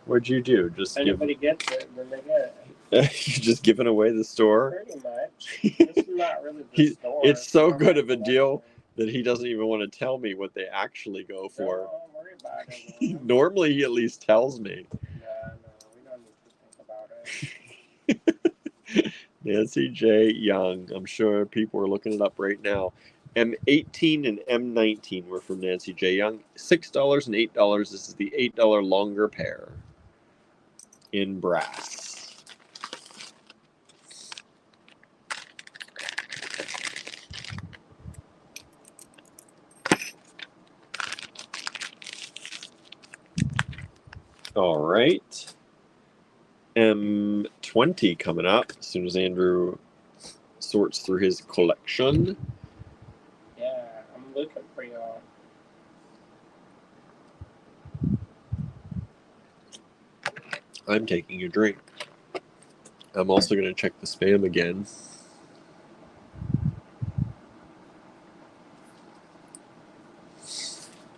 What'd you do? Just if anybody gets it, then they get it. You're just giving away the store? Pretty much. This is not really the store. It's so good of a deal that he doesn't even want to tell me what they actually go for. Don't worry about it. Normally, he at least tells me. Yeah, no, we don't need to think about it. Nancy J. Young. I'm sure people are looking it up right now. M18 and M19 were from Nancy J. Young. $6 and $8. This is the $8 longer pair in brass. All right. M20 coming up as soon as Andrew sorts through his collection. Yeah, I'm looking for y'all. I'm taking a drink. I'm also going to check the spam again.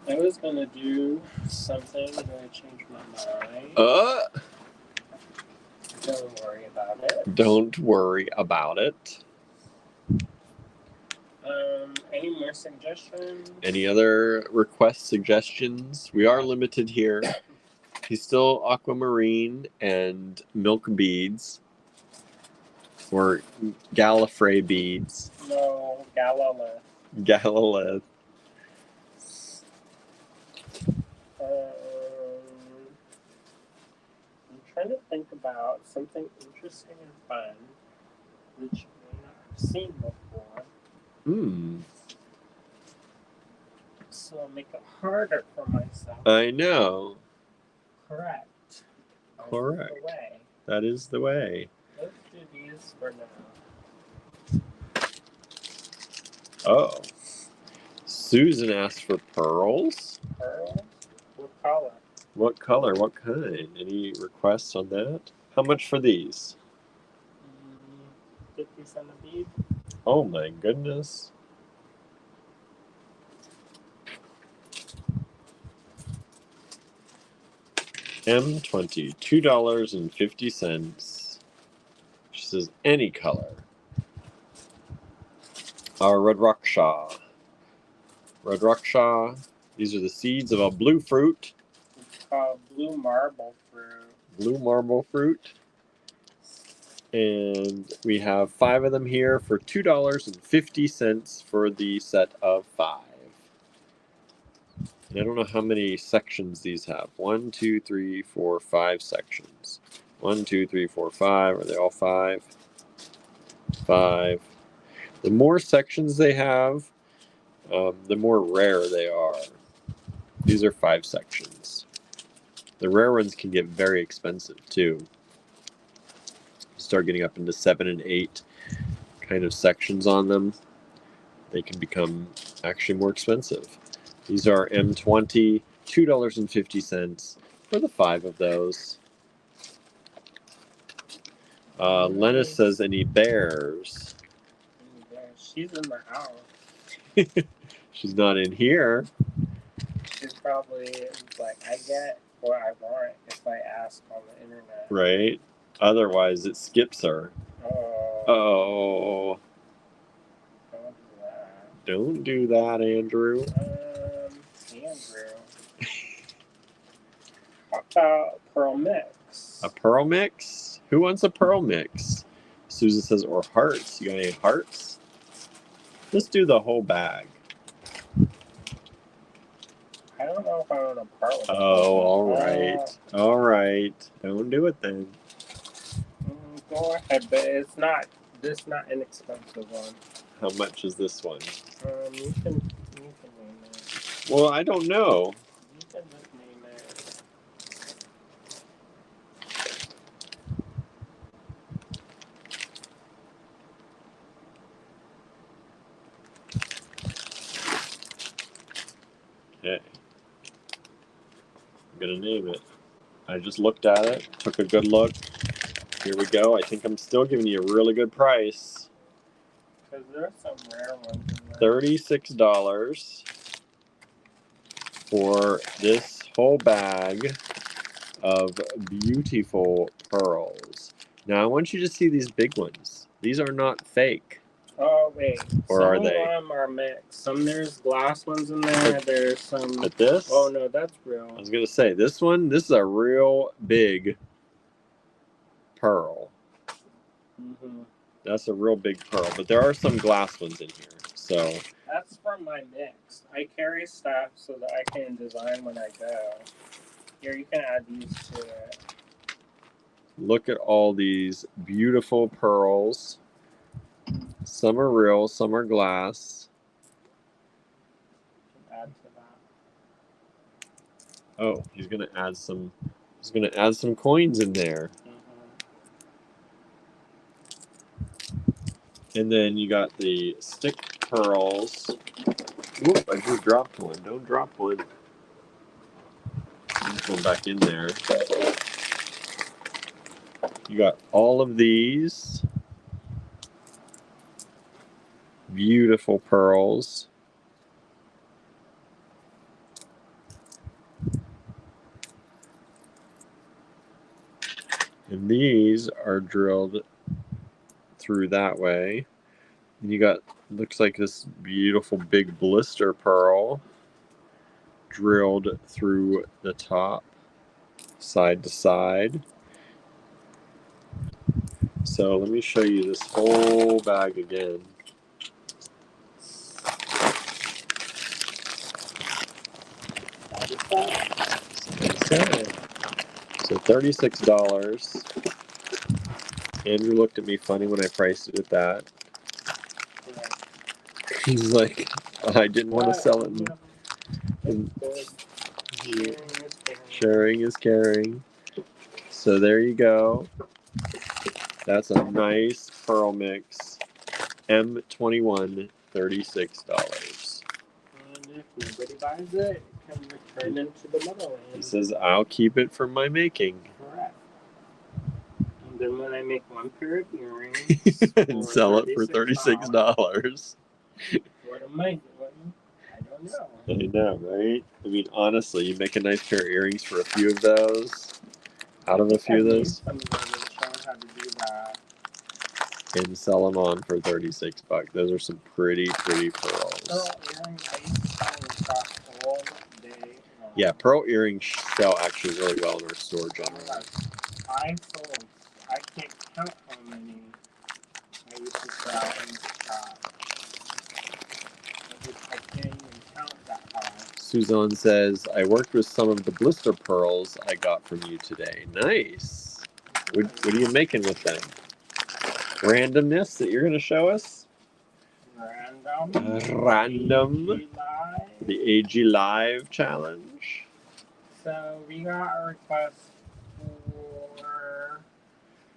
I was going to do something, but I changed my mind. Don't worry about it. Don't worry about it. Any more suggestions? Any other request suggestions? We are limited here. He's still aquamarine and milk beads. Or Gallifrey beads. No, Galilith. Galilith. I'm trying to think about something interesting and fun that you may not have seen before. so I'll make it harder for myself. I know. Correct. Correct. The way. That is the way. Let's do these for now. Oh. Susan asked for pearls. Pearls? What color? What color? What kind? Any requests on that? How much for these? 50 cents a bead. Oh my goodness. M20, $2.50. She says any color. Our Red Raksha. Red Raksha. These are the seeds of a blue fruit. It's called blue marble fruit. Blue marble fruit. And we have 5 of them here for $2.50 for the set of 5. And I don't know how many sections these have. 1, 2, 3, 4, 5 sections. 1, 2, 3, 4, 5. Are they all 5? 5. The more sections they have, the more rare they are. These are 5 sections. The rare ones can get very expensive too. Start getting up into 7 and 8 kind of sections on them, they can become actually more expensive. These are M20, $2.50 for the 5 of those. Lennis says, any bears? She's in the house. She's not in here. She's probably like, I get what I want if I ask on the internet. Right. Otherwise, it skips her. Oh. Don't do that, Andrew. Andrew. How about pearl mix? A pearl mix? Who wants a pearl mix? Susan says, or hearts. You got any hearts? Let's do the whole bag. I don't know if I want a pearl. Oh, all right. All right. Don't do it then. Go ahead, but it's not inexpensive one. How much is this one? You can name it. Well, I don't know. You can just name it. Okay. I'm gonna name it. I just looked at it, took a good look. Here we go. I think I'm still giving you a really good price. Because there's some rare ones in there. $36 for this whole bag of beautiful pearls. Now I want you to see these big ones. These are not fake. Oh wait. Or are they? Some of them are mixed. Some there's glass ones in there. There's some. But this? Oh no, that's real. I was gonna say this one. This is a real big pearl. Mm-hmm. That's a real big pearl. But there are some glass ones in here. So. That's from my mix. I carry stuff so that I can design when I go. Here, you can add these to it. Look at all these beautiful pearls. Some are real, some are glass. Add to that. Oh, he's gonna add some. He's gonna add some coins in there. And then you got the stick pearls. Whoop! I just dropped one. Don't drop one. Just going back in there. You got all of these beautiful pearls. And these are drilled through that way. And you got, looks like this beautiful big blister pearl drilled through the top, side to side. So let me show you this whole bag again. So $36. Andrew looked at me funny when I priced it at that. He's like, I didn't want to sell it. And Sharing is caring. sharing is caring. So there you go. That's a nice pearl mix. M21, $36. And if nobody buys it, it can return into the motherland. He says, I'll keep it for my making. Correct. And then when I make one pair of earrings and sell it for $36. What am I doing? I don't know. I know, right? I mean, honestly, you make a nice pair of earrings for a few of those. Out of a few of those. Some of them that show how to do that. And sell them on for $36. Those are some pretty pearls. Pearl earrings, I used to sell them across all day long. Yeah, pearl earrings sell actually really well in our store generally. I can't count how many I used to sell in the shop. I can't even count that high. Suzanne says, I worked with some of the blister pearls I got from you today. Nice. What are you making with them? Randomness that you're going to show us? Random. The AG Live challenge. So we got a request for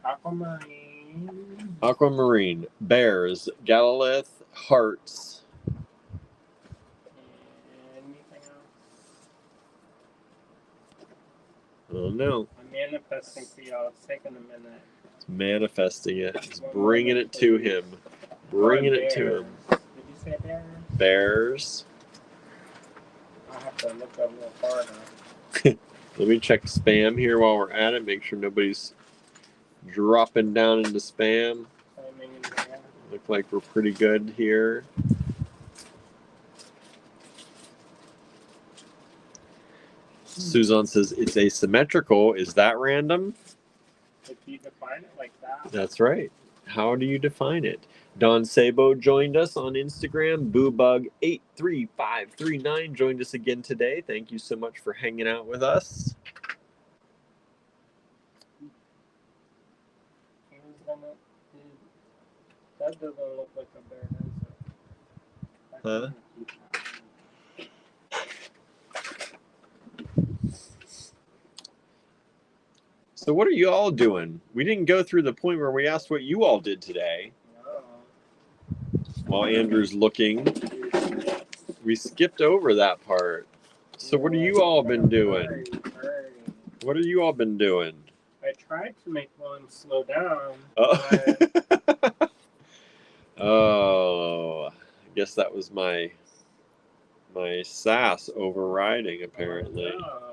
aquamarine. Aquamarine, bears, Galilith, hearts. And anything else? I don't know. I'm manifesting for y'all. It's taking a minute. It's manifesting it. It's bringing it to him. Bringing it to him. Did you say bears? Bears. I'll have to look up a little harder. Let me check spam here while we're at it. Make sure nobody's dropping down into spam. Look like we're pretty good here. Suzanne says it's asymmetrical. Is that random? If you define it like that. That's right. How do you define it? Don Sabo joined us on Instagram. Boobug83539 joined us again today. Thank you so much for hanging out with us. That doesn't look like a bear, does it? Huh? So what are you all doing? We didn't go through the point where we asked what you all did today. No. While Andrew's looking, we skipped over that part. So what have you all been doing? What have you all been doing? I tried to make one slow down. Oh, oh, I guess that was my sass overriding, apparently. Oh,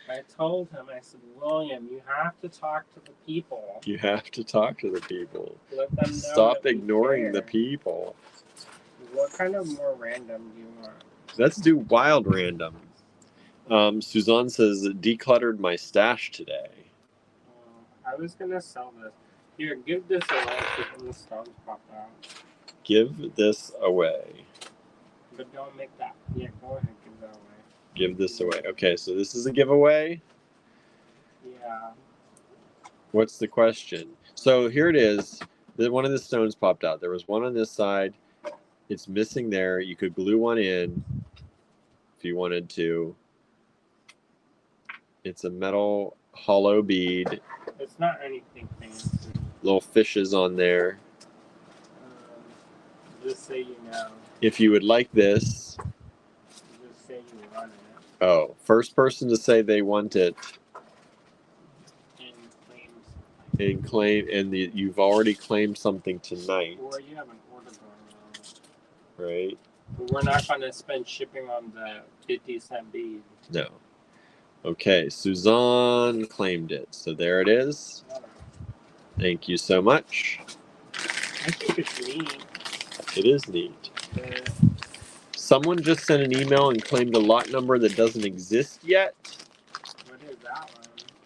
I told him, I said, William, you have to talk to the people. You have to talk to the people. Let them know. Stop ignoring the people. What kind of more random do you want? Let's do wild random. Suzanne says, decluttered my stash today. I was going to sell this. Here, give this away when the stones pop out. Give this away. But don't make that. Yeah, go ahead, give that away. Give this away. Okay, so this is a giveaway? Yeah. What's the question? So here it is. One of the stones popped out. There was one on this side. It's missing there. You could glue one in if you wanted to. It's a metal hollow bead. It's not anything fancy. Little fishes on there. Just say you know. If you would like this. Just say you want it. Oh, first person to say they want it. And claim, and you've already claimed something tonight. Or you have an order going on. Right? But we're not going to spend shipping on the 50-cent bead. No. Okay, Suzanne claimed it. So there it is. Thank you so much. I think it's neat. It is neat. Someone just sent an email and claimed a lot number that doesn't exist yet. What is that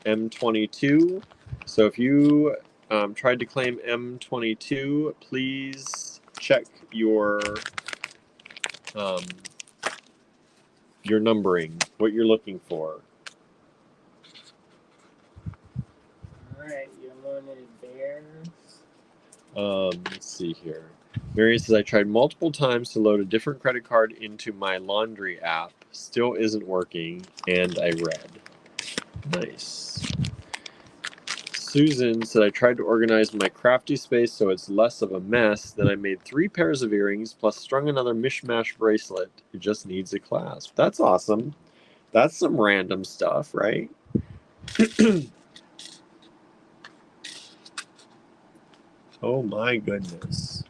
one? M22. So if you tried to claim M22, please check your numbering, what you're looking for. Alright, you wanted bears? Let's see here. Marion says, I tried multiple times to load a different credit card into my laundry app. Still isn't working, and I read. Nice. Susan said, I tried to organize my crafty space so it's less of a mess. Then I made 3 pairs of earrings plus strung another mishmash bracelet. It just needs a clasp. That's awesome. That's some random stuff, right? Oh my goodness.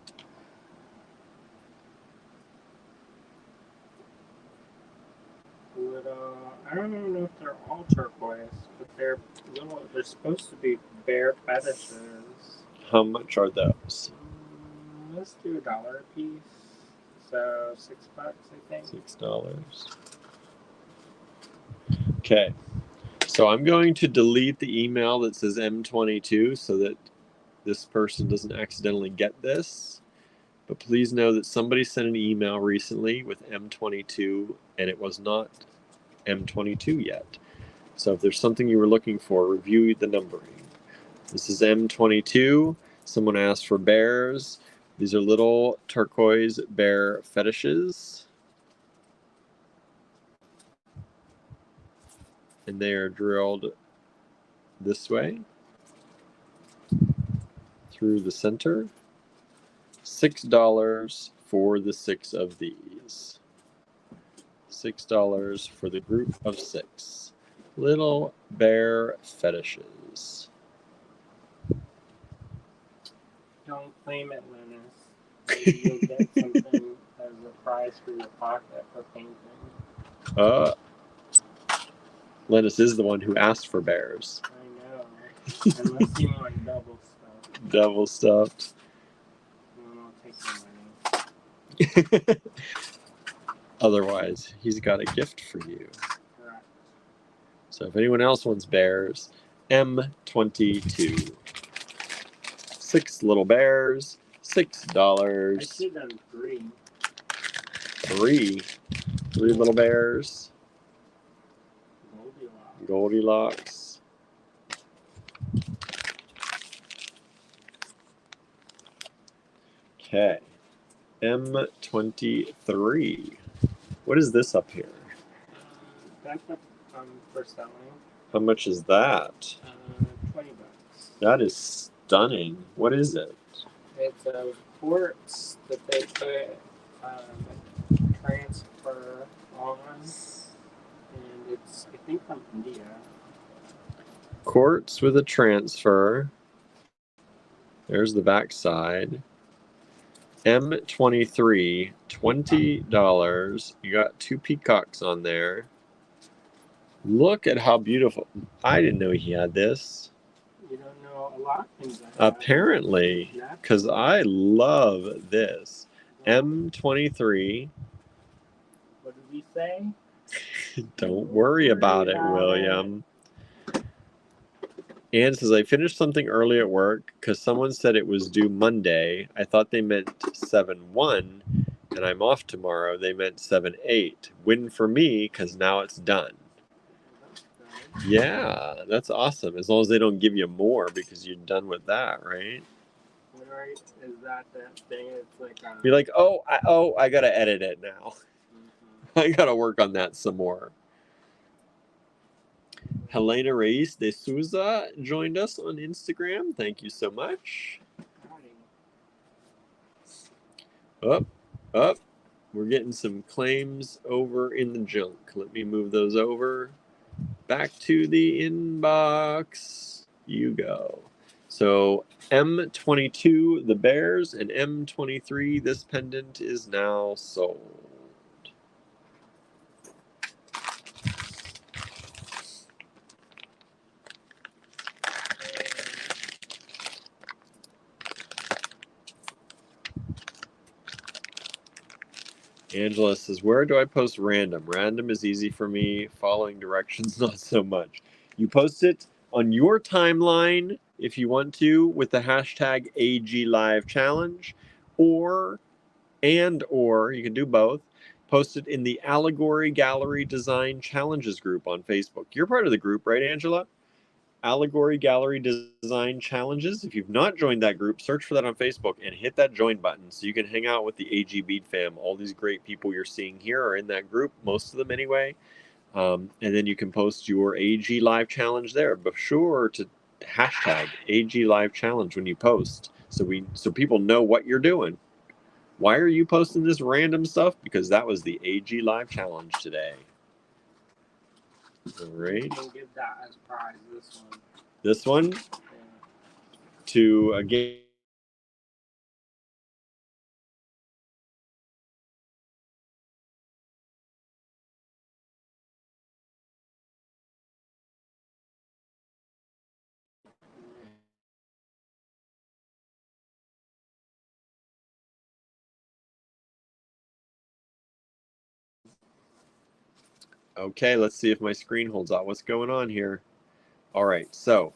I don't know if they're all turquoise, but they're supposed to be bear fetishes. How much are those? Let's do $1 a piece. So $6, I think. $6. Okay. So I'm going to delete the email that says M22 so that this person doesn't accidentally get this. But please know that somebody sent an email recently with M22 and it was not M22 yet. So if there's something you were looking for, review the numbering. This is M22. Someone asked for bears. These are little turquoise bear fetishes. And they are drilled this way through the center. $6 for the 6 of these. $6 for the group of 6. Little bear fetishes. Don't claim it, Linus. You'll get something as a prize for your pocket for painting. Linus is the one who asked for bears. I know. Unless you want double stuffed. Double stuffed. I'll take the money. Otherwise, he's got a gift for you. Correct. So if anyone else wants bears, M22. 6 little bears, $6. I should have done 3. 3 little bears. Goldilocks. Okay. M23. What is this up here? That's up for selling. How much is that? $20. That is stunning. What is it? It's a quartz that they put transfer on, and it's, I think, from India. Quartz with a transfer. There's the back side. M23, $20. You got 2 peacocks on there. Look at how beautiful. I didn't know he had this. You don't know a lot of things like Apparently, because I love this. M23. What did we say? Don't worry about it, William. Anne says, I finished something early at work because someone said it was due Monday. I thought they meant 7/1, and I'm off tomorrow. They meant 7/8. Win for me because now it's done. Yeah, that's awesome. As long as they don't give you more because you're done with that, right? Right? Is that thing? It's like you're like, I gotta edit it now. I gotta work on that some more. Helena Reis de Souza joined us on Instagram. Thank you so much. Up. We're getting some claims over in the junk. Let me move those over. Back to the inbox. You go. So M22, the bears, and M23, this pendant is now sold. Angela says, where do I post random? Random is easy for me. Following directions, not so much. You post it on your timeline if you want to with the hashtag AGLiveChallenge, or you can do both. Post it in the Allegory Gallery Design Challenges group on Facebook. You're part of the group, right, Angela? Allegory Gallery Design Challenges. If you've not joined that group, search for that on Facebook and hit that join button so you can hang out with the AG Bead fam. All these great people you're seeing here are in that group, most of them anyway. And then you can post your AG Live Challenge there. Be sure to hashtag AG Live Challenge when you post so people know what you're doing. Why are you posting this random stuff? Because that was the AG Live Challenge today. All right. You can give that as a prize, this one. This one? Yeah. To, again, okay, let's see if my screen holds out. What's going on here? All right, so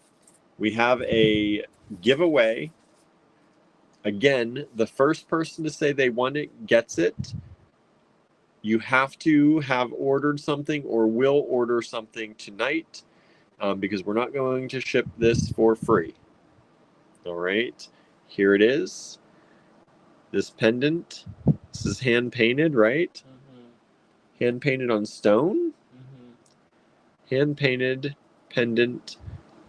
we have a giveaway. Again, the first person to say they want it gets it. You have to have ordered something or will order something tonight because we're not going to ship this for free. All right, here it is. This pendant. This is hand painted, right? Mm-hmm. Hand painted on stone. Mm-hmm. Hand painted pendant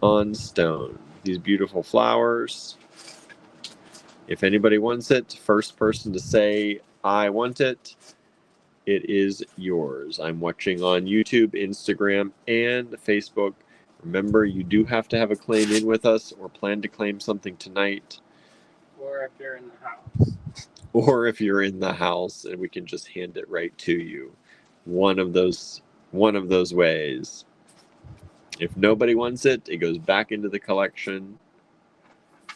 on stone. These beautiful flowers. If anybody wants it, first person to say, I want it, it is yours. I'm watching on YouTube, Instagram, and Facebook. Remember, you do have to have a claim in with us or plan to claim something tonight. Or if you're in the house. Or if you're in the house and we can just hand it right to you. One of those ways. If nobody wants it, it goes back into the collection.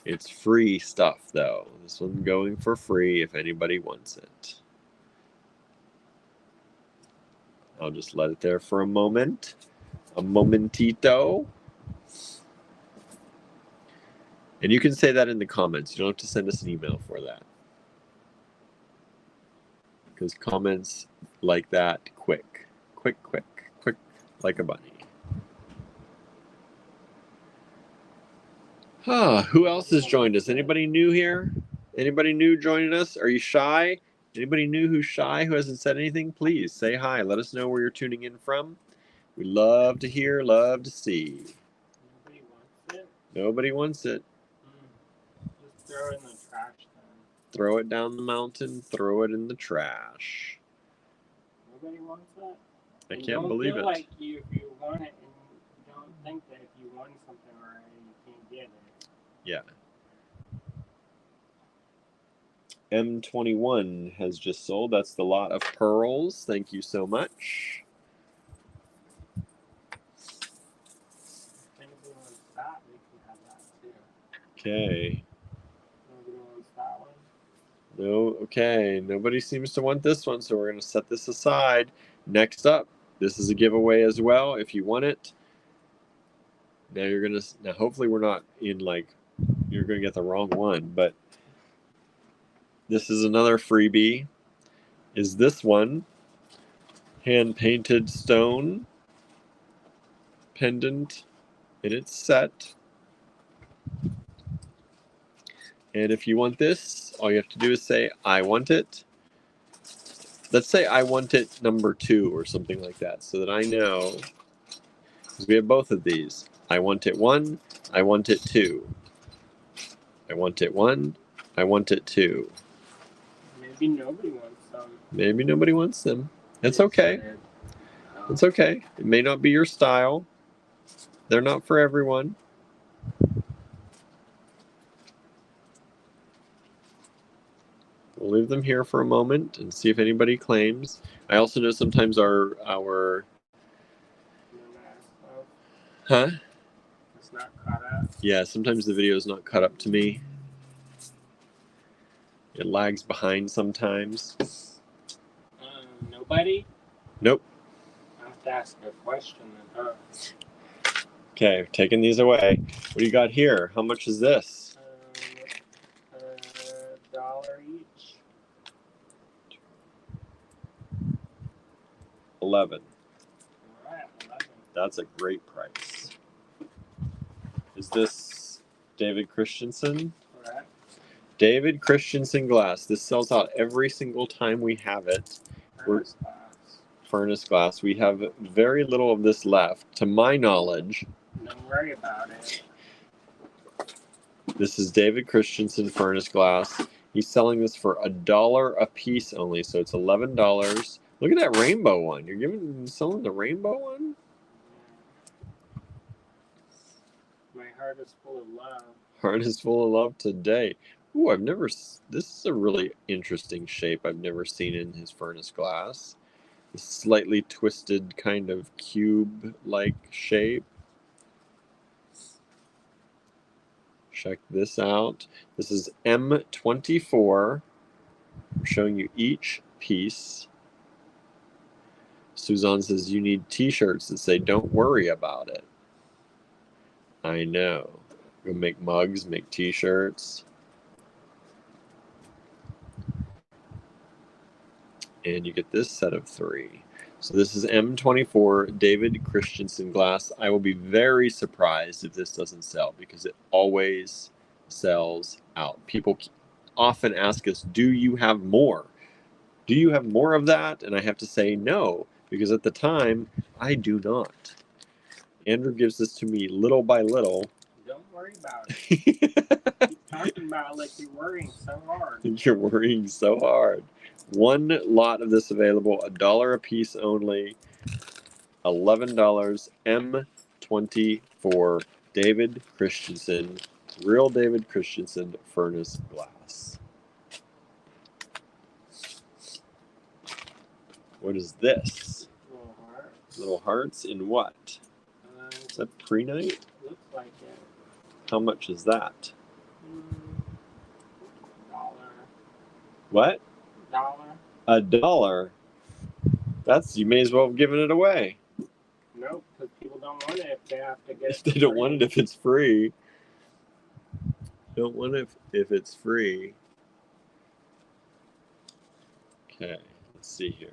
It's free stuff, though. This one's going for free if anybody wants it. I'll just let it there for a moment. A momentito. And you can say that in the comments. You don't have to send us an email for that. Because comments like that, quick, like a bunny. Who else has joined us? Anybody new here? Anybody new joining us? Are you shy? Anybody new who's shy who hasn't said anything? Please say hi. Let us know where you're tuning in from. We love to hear, love to see. Nobody wants it? Nobody wants it. Just throw it in the trash then. Throw it down the mountain, throw it in the trash. Nobody wants it? I can't believe it. Don't feel like if you want it and you don't think that if you want something already, you can't get it. Yeah. M21 has just sold. That's the lot of pearls. Thank you so much. If anybody wants that, we can have that too. Okay. Nobody wants that one? No, okay. Nobody seems to want this one, so we're going to set this aside. Next up, this is a giveaway as well if you want it. Now hopefully we're not in you're going to get the wrong one, but this is another freebie. Is this one hand painted stone pendant in its set. And if you want this, all you have to do is say, I want it. Let's say I want it number 2 or something like that so that I know. Because we have both of these. I want it 1, I want it 2. I want it 1, I want it 2. Maybe nobody wants them. Maybe nobody wants them. It's okay. It's okay. It may not be your style. They're not for everyone. We'll leave them here for a moment and see if anybody claims. I also know sometimes our Huh? It's not caught up. Yeah, sometimes the video is not caught up to me. It lags behind sometimes. Nobody? Nope. I have to ask a question then, huh? Okay, taking these away. What do you got here? How much is this? $1 each. 11. All right, 11. That's a great price. Is this David Christensen? Correct. David Christensen glass. This sells out every single time we have it. Furnace glass. Furnace glass. We have very little of this left, to my knowledge. Don't worry about it. This is David Christensen furnace glass. He's selling this for $1 a piece only, so it's $11. Look at that rainbow one. You're selling the rainbow one? My heart is full of love. Heart is full of love today. Ooh, this is a really interesting shape I've never seen in his furnace glass. This slightly twisted kind of cube-like shape. Check this out. This is M24. I'm showing you each piece. Suzanne says you need t-shirts that say don't worry about it. I know. We'll make mugs, make t-shirts. And you get this set of 3. So this is M24 David Christensen glass. I will be very surprised if this doesn't sell because it always sells out. People often ask us, do you have more? Do you have more of that? And I have to say no, because at the time, I do not. Andrew gives this to me little by little. Don't worry about it. Keep talking about it like you're worrying so hard. You're worrying so hard. 1 lot of this available, $1 a piece only, $11, M24 David Christensen, real David Christensen furnace glass. What is this? Little hearts. Little hearts in what? Is that pre-night? Looks like it. How much is that? $1. What? $1. You may as well have given it away. Nope, because people don't want it if they have to get it. They don't want it if it's free. Don't want it if it's free. Okay, let's see here.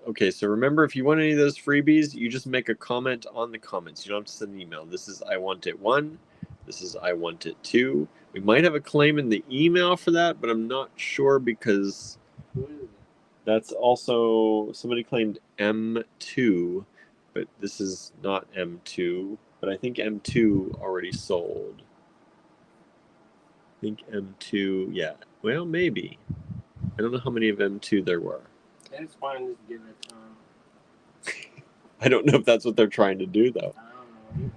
Okay, so remember, if you want any of those freebies, you just make a comment on the comments. You don't have to send an email. This is I want it 1. This is I want it 2. We might have a claim in the email for that, but I'm not sure because that's also, somebody claimed M2, but this is not M2, but I think M2 already sold. I think M2, yeah, well, maybe. I don't know how many of M2 there were. I just wanted to give it to them. I don't know if that's what they're trying to do, though. I don't know either.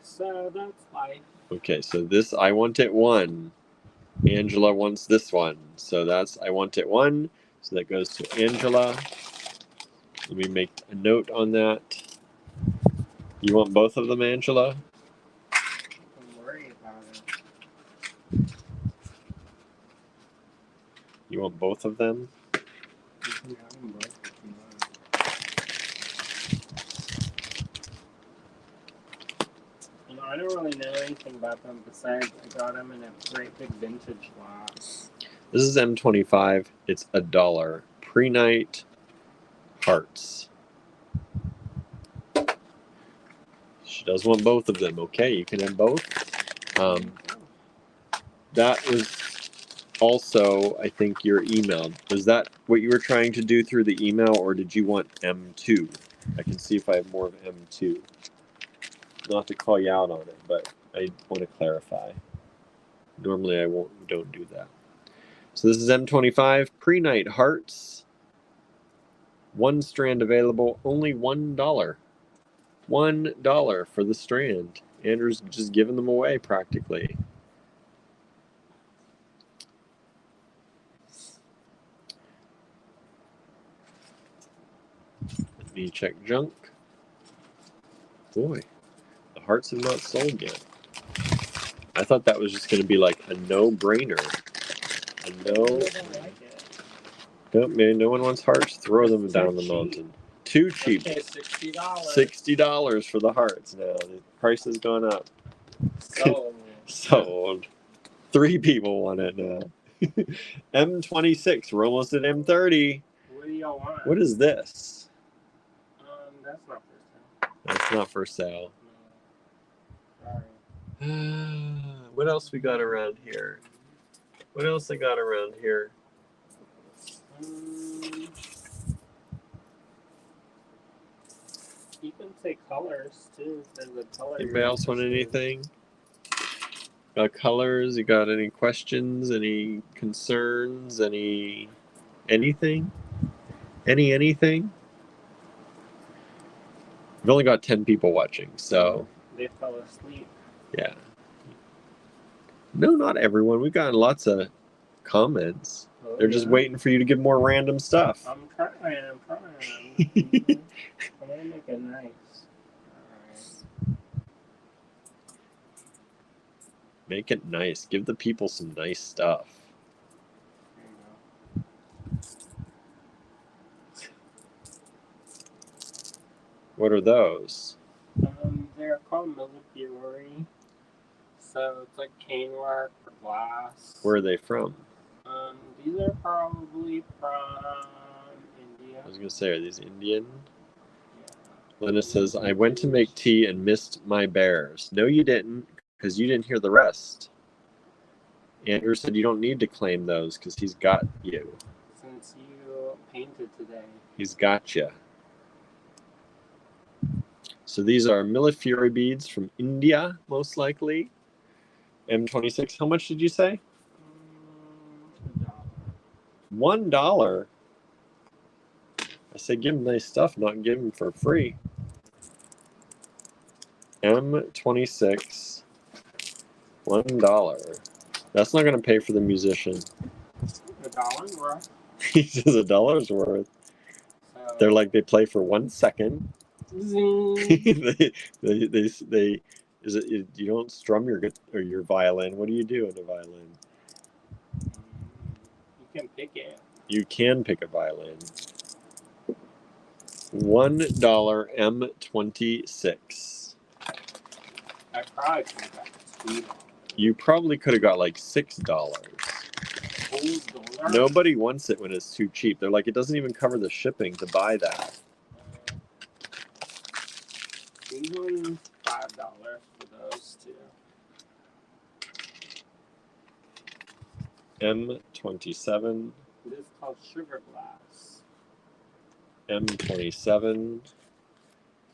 So that's life. Okay, so this I want it 1. Angela wants this one. So that's I want it 1. So that goes to Angela. Let me make a note on that. You want both of them, Angela? Don't worry about it. You want both of them? You can have them both if you want. I don't really know anything about them besides I got them in a great big vintage box. This is M25. It's $1. Pre-night hearts. She does want both of them. Okay, you can have both. That was also, I think, your email. Was that what you were trying to do through the email, or did you want M2? I can see if I have more of M2. Not to call you out on it, but I want to clarify. Normally I don't do that. So this is M25 pre-night hearts. 1 strand available, only $1. $1 for the strand. Andrew's just giving them away practically. Let me check junk. Boy. Hearts have not sold yet. I thought that was just going to be like a no-brainer. Nope, man, no one wants hearts. Throw them down the mountain. Too cheap. Okay, $60. $60 for the hearts now. The price has gone up. Sold. Sold. 3 people want it now. M26. We're almost at M30. What do y'all want? What is this? That's not for sale. That's not for sale. What else we got around here? What else I got around here? You can say colors too. There's a color. Anybody else want anything? Got colors? You got any questions? Any concerns? Anything? Anything? We've only got 10 people watching, so. They fell asleep. Yeah. No, not everyone. We've gotten lots of comments. Oh, they're just waiting for you to give more random stuff. I'm trying. I'm gonna make it nice. All right. Make it nice. Give the people some nice stuff. There you go. What are those? They're called Millefiori. So it's like cane work for glass. Where are they from? These are probably from India. I was going to say, are these Indian? Yeah. Lena says, I went to make tea and missed my bears. No, you didn't, because you didn't hear the rest. Andrew said you don't need to claim those, because he's got you. Since you painted today. He's got you. So these are Millefiori beads from India, most likely. M26. How much did you say? $1. I said give him nice stuff, not give him for free. M26. $1. That's not going to pay for the musician. $1 worth. He says $1 worth. So, they're like they play for 1 second. they is it you don't strum your violin? What do you do on a violin? You can pick it. You can pick a violin. $1 M26. I probably could have got $2. You probably could have got like $6. Nobody wants it when it's too cheap. They're like, it doesn't even cover the shipping to buy that. $5 for those two. M27. It is called sugar glass. M27.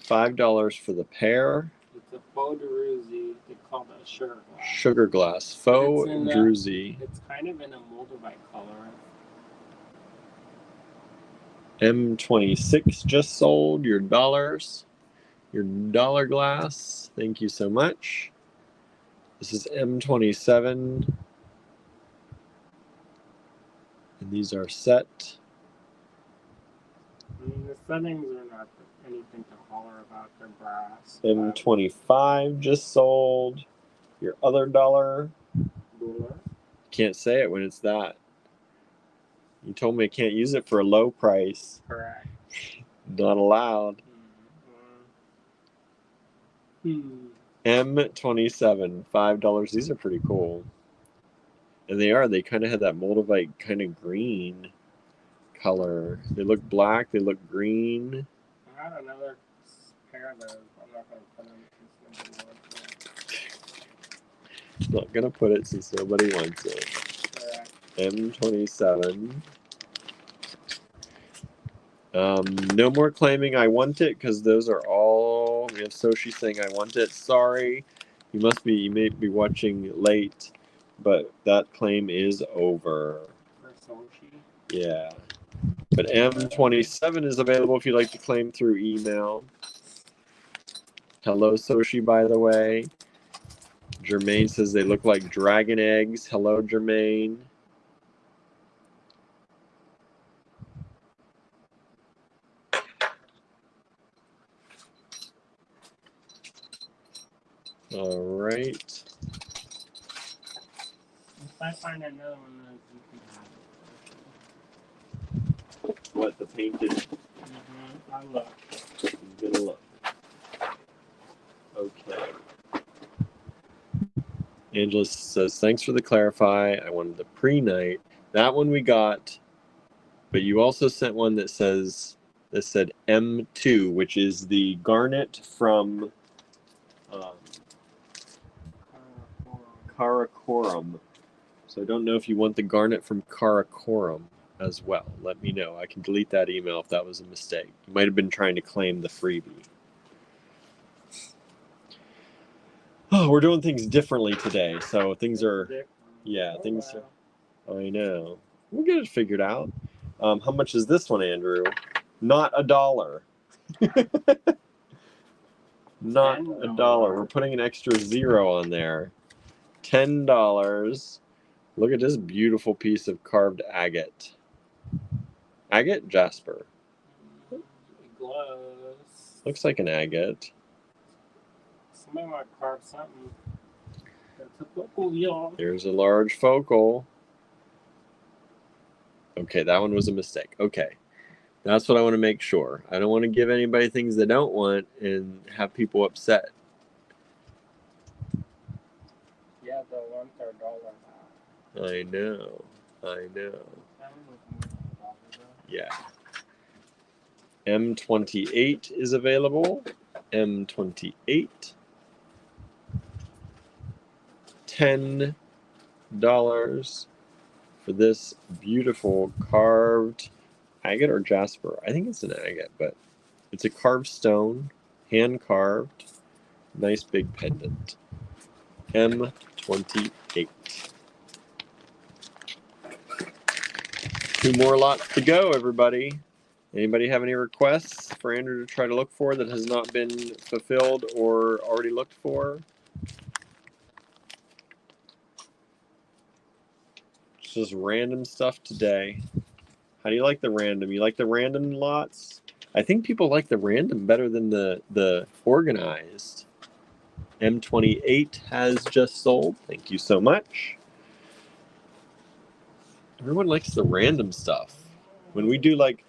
$5 for the pair. It's a faux druzy. They call that sugar glass. Sugar glass. Faux druzy. It's kind of in a moldavite color. M26 just sold your dollars. Your dollar glass. Thank you so much. This is M27. And these are set. I mean, the settings are not anything to holler about. They're brass. M25 just sold. Your other dollar. Can't say it when it's that. You told me I can't use it for a low price. Correct. Not allowed. M27, $5. These are pretty cool. And they kind of have that moldavite kind of green color. They look black, they look green. I got another pair of those. I'm not going to put them since nobody wants it. Not going to put it since nobody wants it. Correct. M27. No more claiming I want it, because those are all. We have Soshi saying I want it. Sorry, you may be watching late, but that claim is over. For Soshi? Yeah. But M27 is available if you'd like to claim through email. Hello, Soshi, by the way. Jermaine says they look like dragon eggs. Hello, Jermaine. All right. If I find another one that you can have. What, the painted? I'll look. I'm gonna look. Okay. Angela says, thanks for the clarify. I wanted the pre-night. That one we got, but you also sent one that said M2, which is the garnet from Karakoram. So I don't know if you want the garnet from Karakoram as well. Let me know. I can delete that email if that was a mistake. You might have been trying to claim the freebie. Oh, we're doing things differently today. So things are, yeah, things are, I know. We'll get it figured out. How much is this one, Andrew? Not $1. Not $1. We're putting an extra 0 on there. $10. Look at this beautiful piece of carved agate. Agate? Jasper. Glows. Looks like an agate. Somebody might carve something. That's a focal, y'all. Here's a large focal. Okay, that one was a mistake. Okay. That's what I want to make sure. I don't want to give anybody things they don't want and have people upset. Yeah, they'll want their dollar back. I know. I know. Yeah. M28 is available. M28. $10 for this beautiful carved agate or jasper. I think it's an agate, but it's a carved stone, hand carved, nice big pendant. M28. 2 more lots to go, everybody. Anybody have any requests for Andrew to try to look for that has not been fulfilled or already looked for? It's just random stuff today. How do you like the random? You like the random lots? I think people like the random better than the organized. M28 has just sold. Thank you so much. Everyone likes the random stuff. When we do like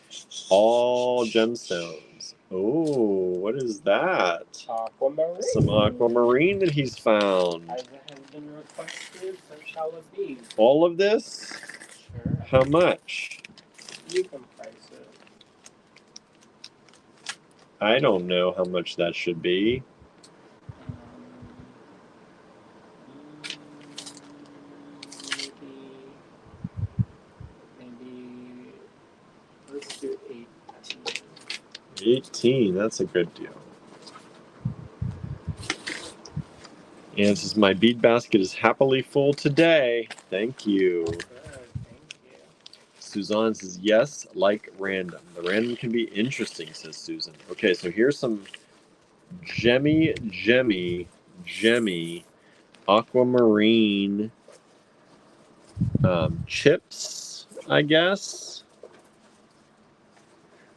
all gemstones. Oh, what is that? Aquamarine. Some aquamarine that he's found. As it has been requested, so shall it be. All of this? Sure. How much? You can price it. I don't know how much that should be. Maybe let's do 18. 18, that's a good deal. And it says my bead basket is happily full today. Thank you. Good, thank you. Suzanne says yes, like random. The random can be interesting, says Susan. Okay, so here's some gemmy aquamarine chips, I guess.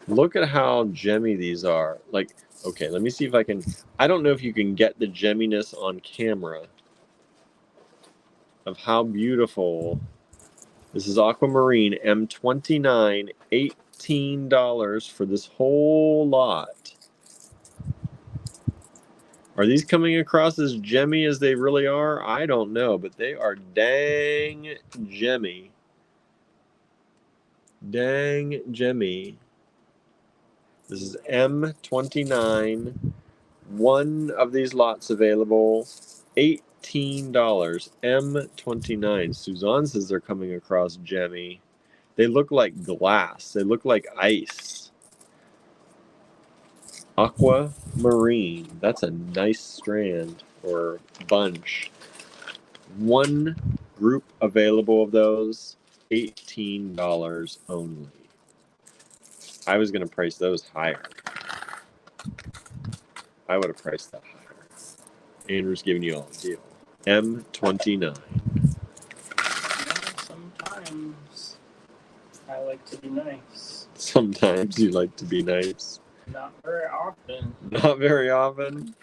Look at how gemmy these are. Like, okay, let me see if I can. I don't know if you can get the gemminess on camera of how beautiful. This is aquamarine M29, $18 for this whole lot. Are these coming across as gemmy as they really are? I don't know, but they are dang gemmy. Dang gemmy. This is M29. One of these lots available. $18. M29. Suzanne says they're coming across gemmy. They look like glass. They look like ice. Aquamarine. That's a nice strand or bunch. One group available of those. $18 only. I was going to price those higher. I would have priced that higher. Andrew's giving you all a deal. M29. Sometimes I like to be nice. Sometimes you like to be nice. Not very often. Not very often.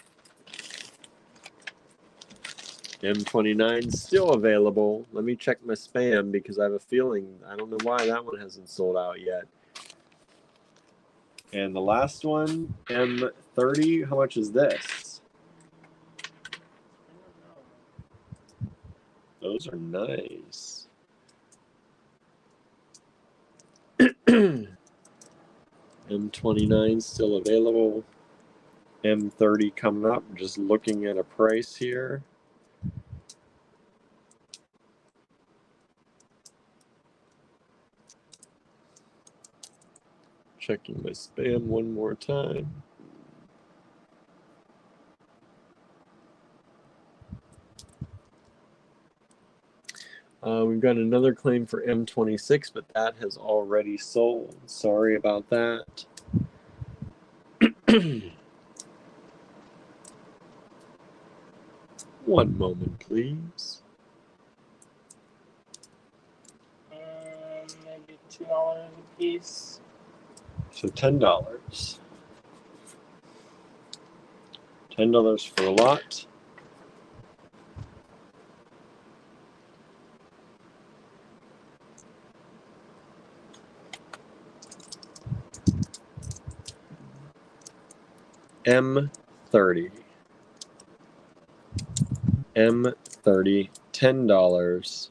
M29 still available. Let me check my spam because I have a feeling, I don't know why that one hasn't sold out yet. And the last one, M30, how much is this? Those are nice. M29 still available. M30 coming up. Just looking at a price here. Checking my spam one more time. We've got another claim for M26, but that has already sold. Sorry about that. One moment, please. Maybe $2 a piece. So $10. $10 for a lot. M30. M30, $10.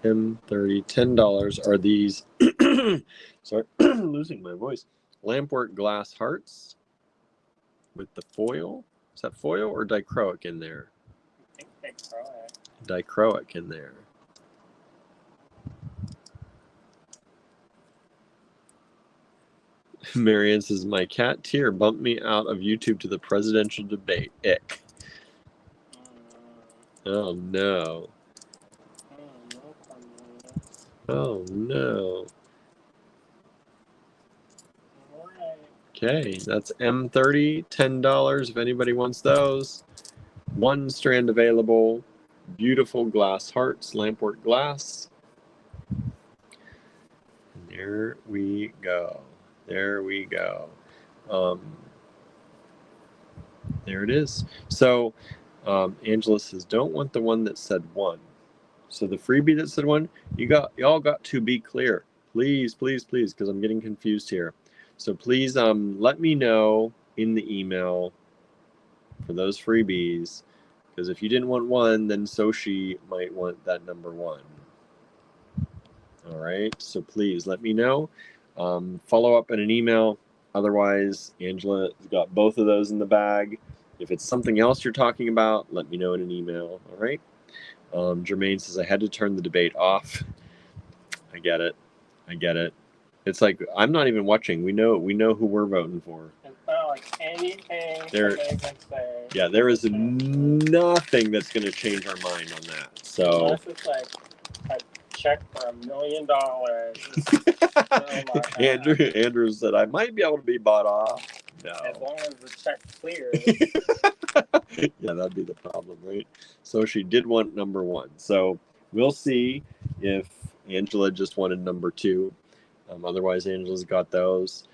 M30, $10 are these, sorry, losing my voice, lampwork glass hearts with the foil. Is that foil or dichroic in there? I think dichroic. Dichroic in there. Marianne says, my cat Tear bumped me out of YouTube to the presidential debate. Ick. Oh no. Oh no. Okay, that's M30, $10 if anybody wants those. One strand available. Beautiful glass hearts, lampwork glass. And there we go. There we go. There it is. So Angela says, don't want the one that said 1. So the freebie that said 1, y'all got to be clear. Please, please, please, because I'm getting confused here. So please let me know in the email for those freebies, because if you didn't want 1, then Soshi might want that number 1. All right, so please let me know. Follow up in an email. Otherwise, Angela's got both of those in the bag. If it's something else you're talking about, let me know in an email. All right. Jermaine says, I had to turn the debate off. I get it. I get it. It's like, I'm not even watching. We know who we're voting for. It's not like anything There, they can say. yeah, there is nothing that's going to change our mind on that. So unless it's like a check for $1 million. Andrew said, I might be able to be bought off. No. As long as the check clears. Yeah, that'd be the problem, right? So she did want number 1. So we'll see if Angela just wanted number 2. Otherwise, Angela's got those.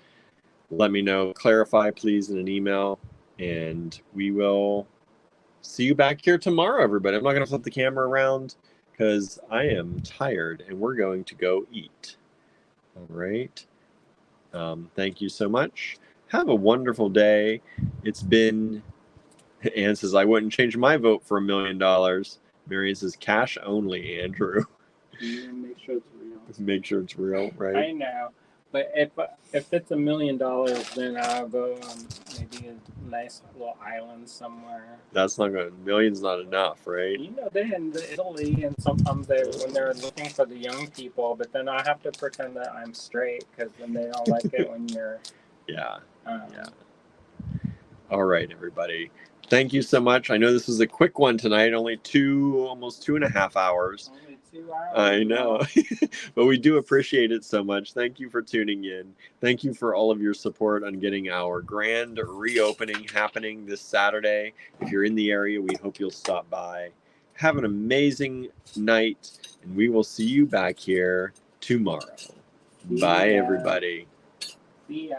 Let me know. Clarify, please, in an email. And we will see you back here tomorrow, everybody. I'm not going to flip the camera around because I am tired and we're going to go eat. All right. Thank you so much. Have a wonderful day. It's been... Ann says, I wouldn't change my vote for $1 million. Marion says, cash only, Andrew. Make sure it's real. Make sure it's real, right? I know. But if it's $1 million, then I'll go maybe a nice little island somewhere. That's not going to, million's not enough, right? You know, they're in Italy, and sometimes when they're looking for the young people, but then I have to pretend that I'm straight, because then they don't like it when you're... Yeah, yeah. All right, everybody. Thank you so much. I know this was a quick one tonight, only almost 2.5 hours. Only 2 hours. I know, but we do appreciate it so much. Thank you for tuning in. Thank you for all of your support on getting our grand reopening happening this Saturday. If you're in the area, we hope you'll stop by. Have an amazing night, and we will see you back here tomorrow. Bye, everybody. See ya.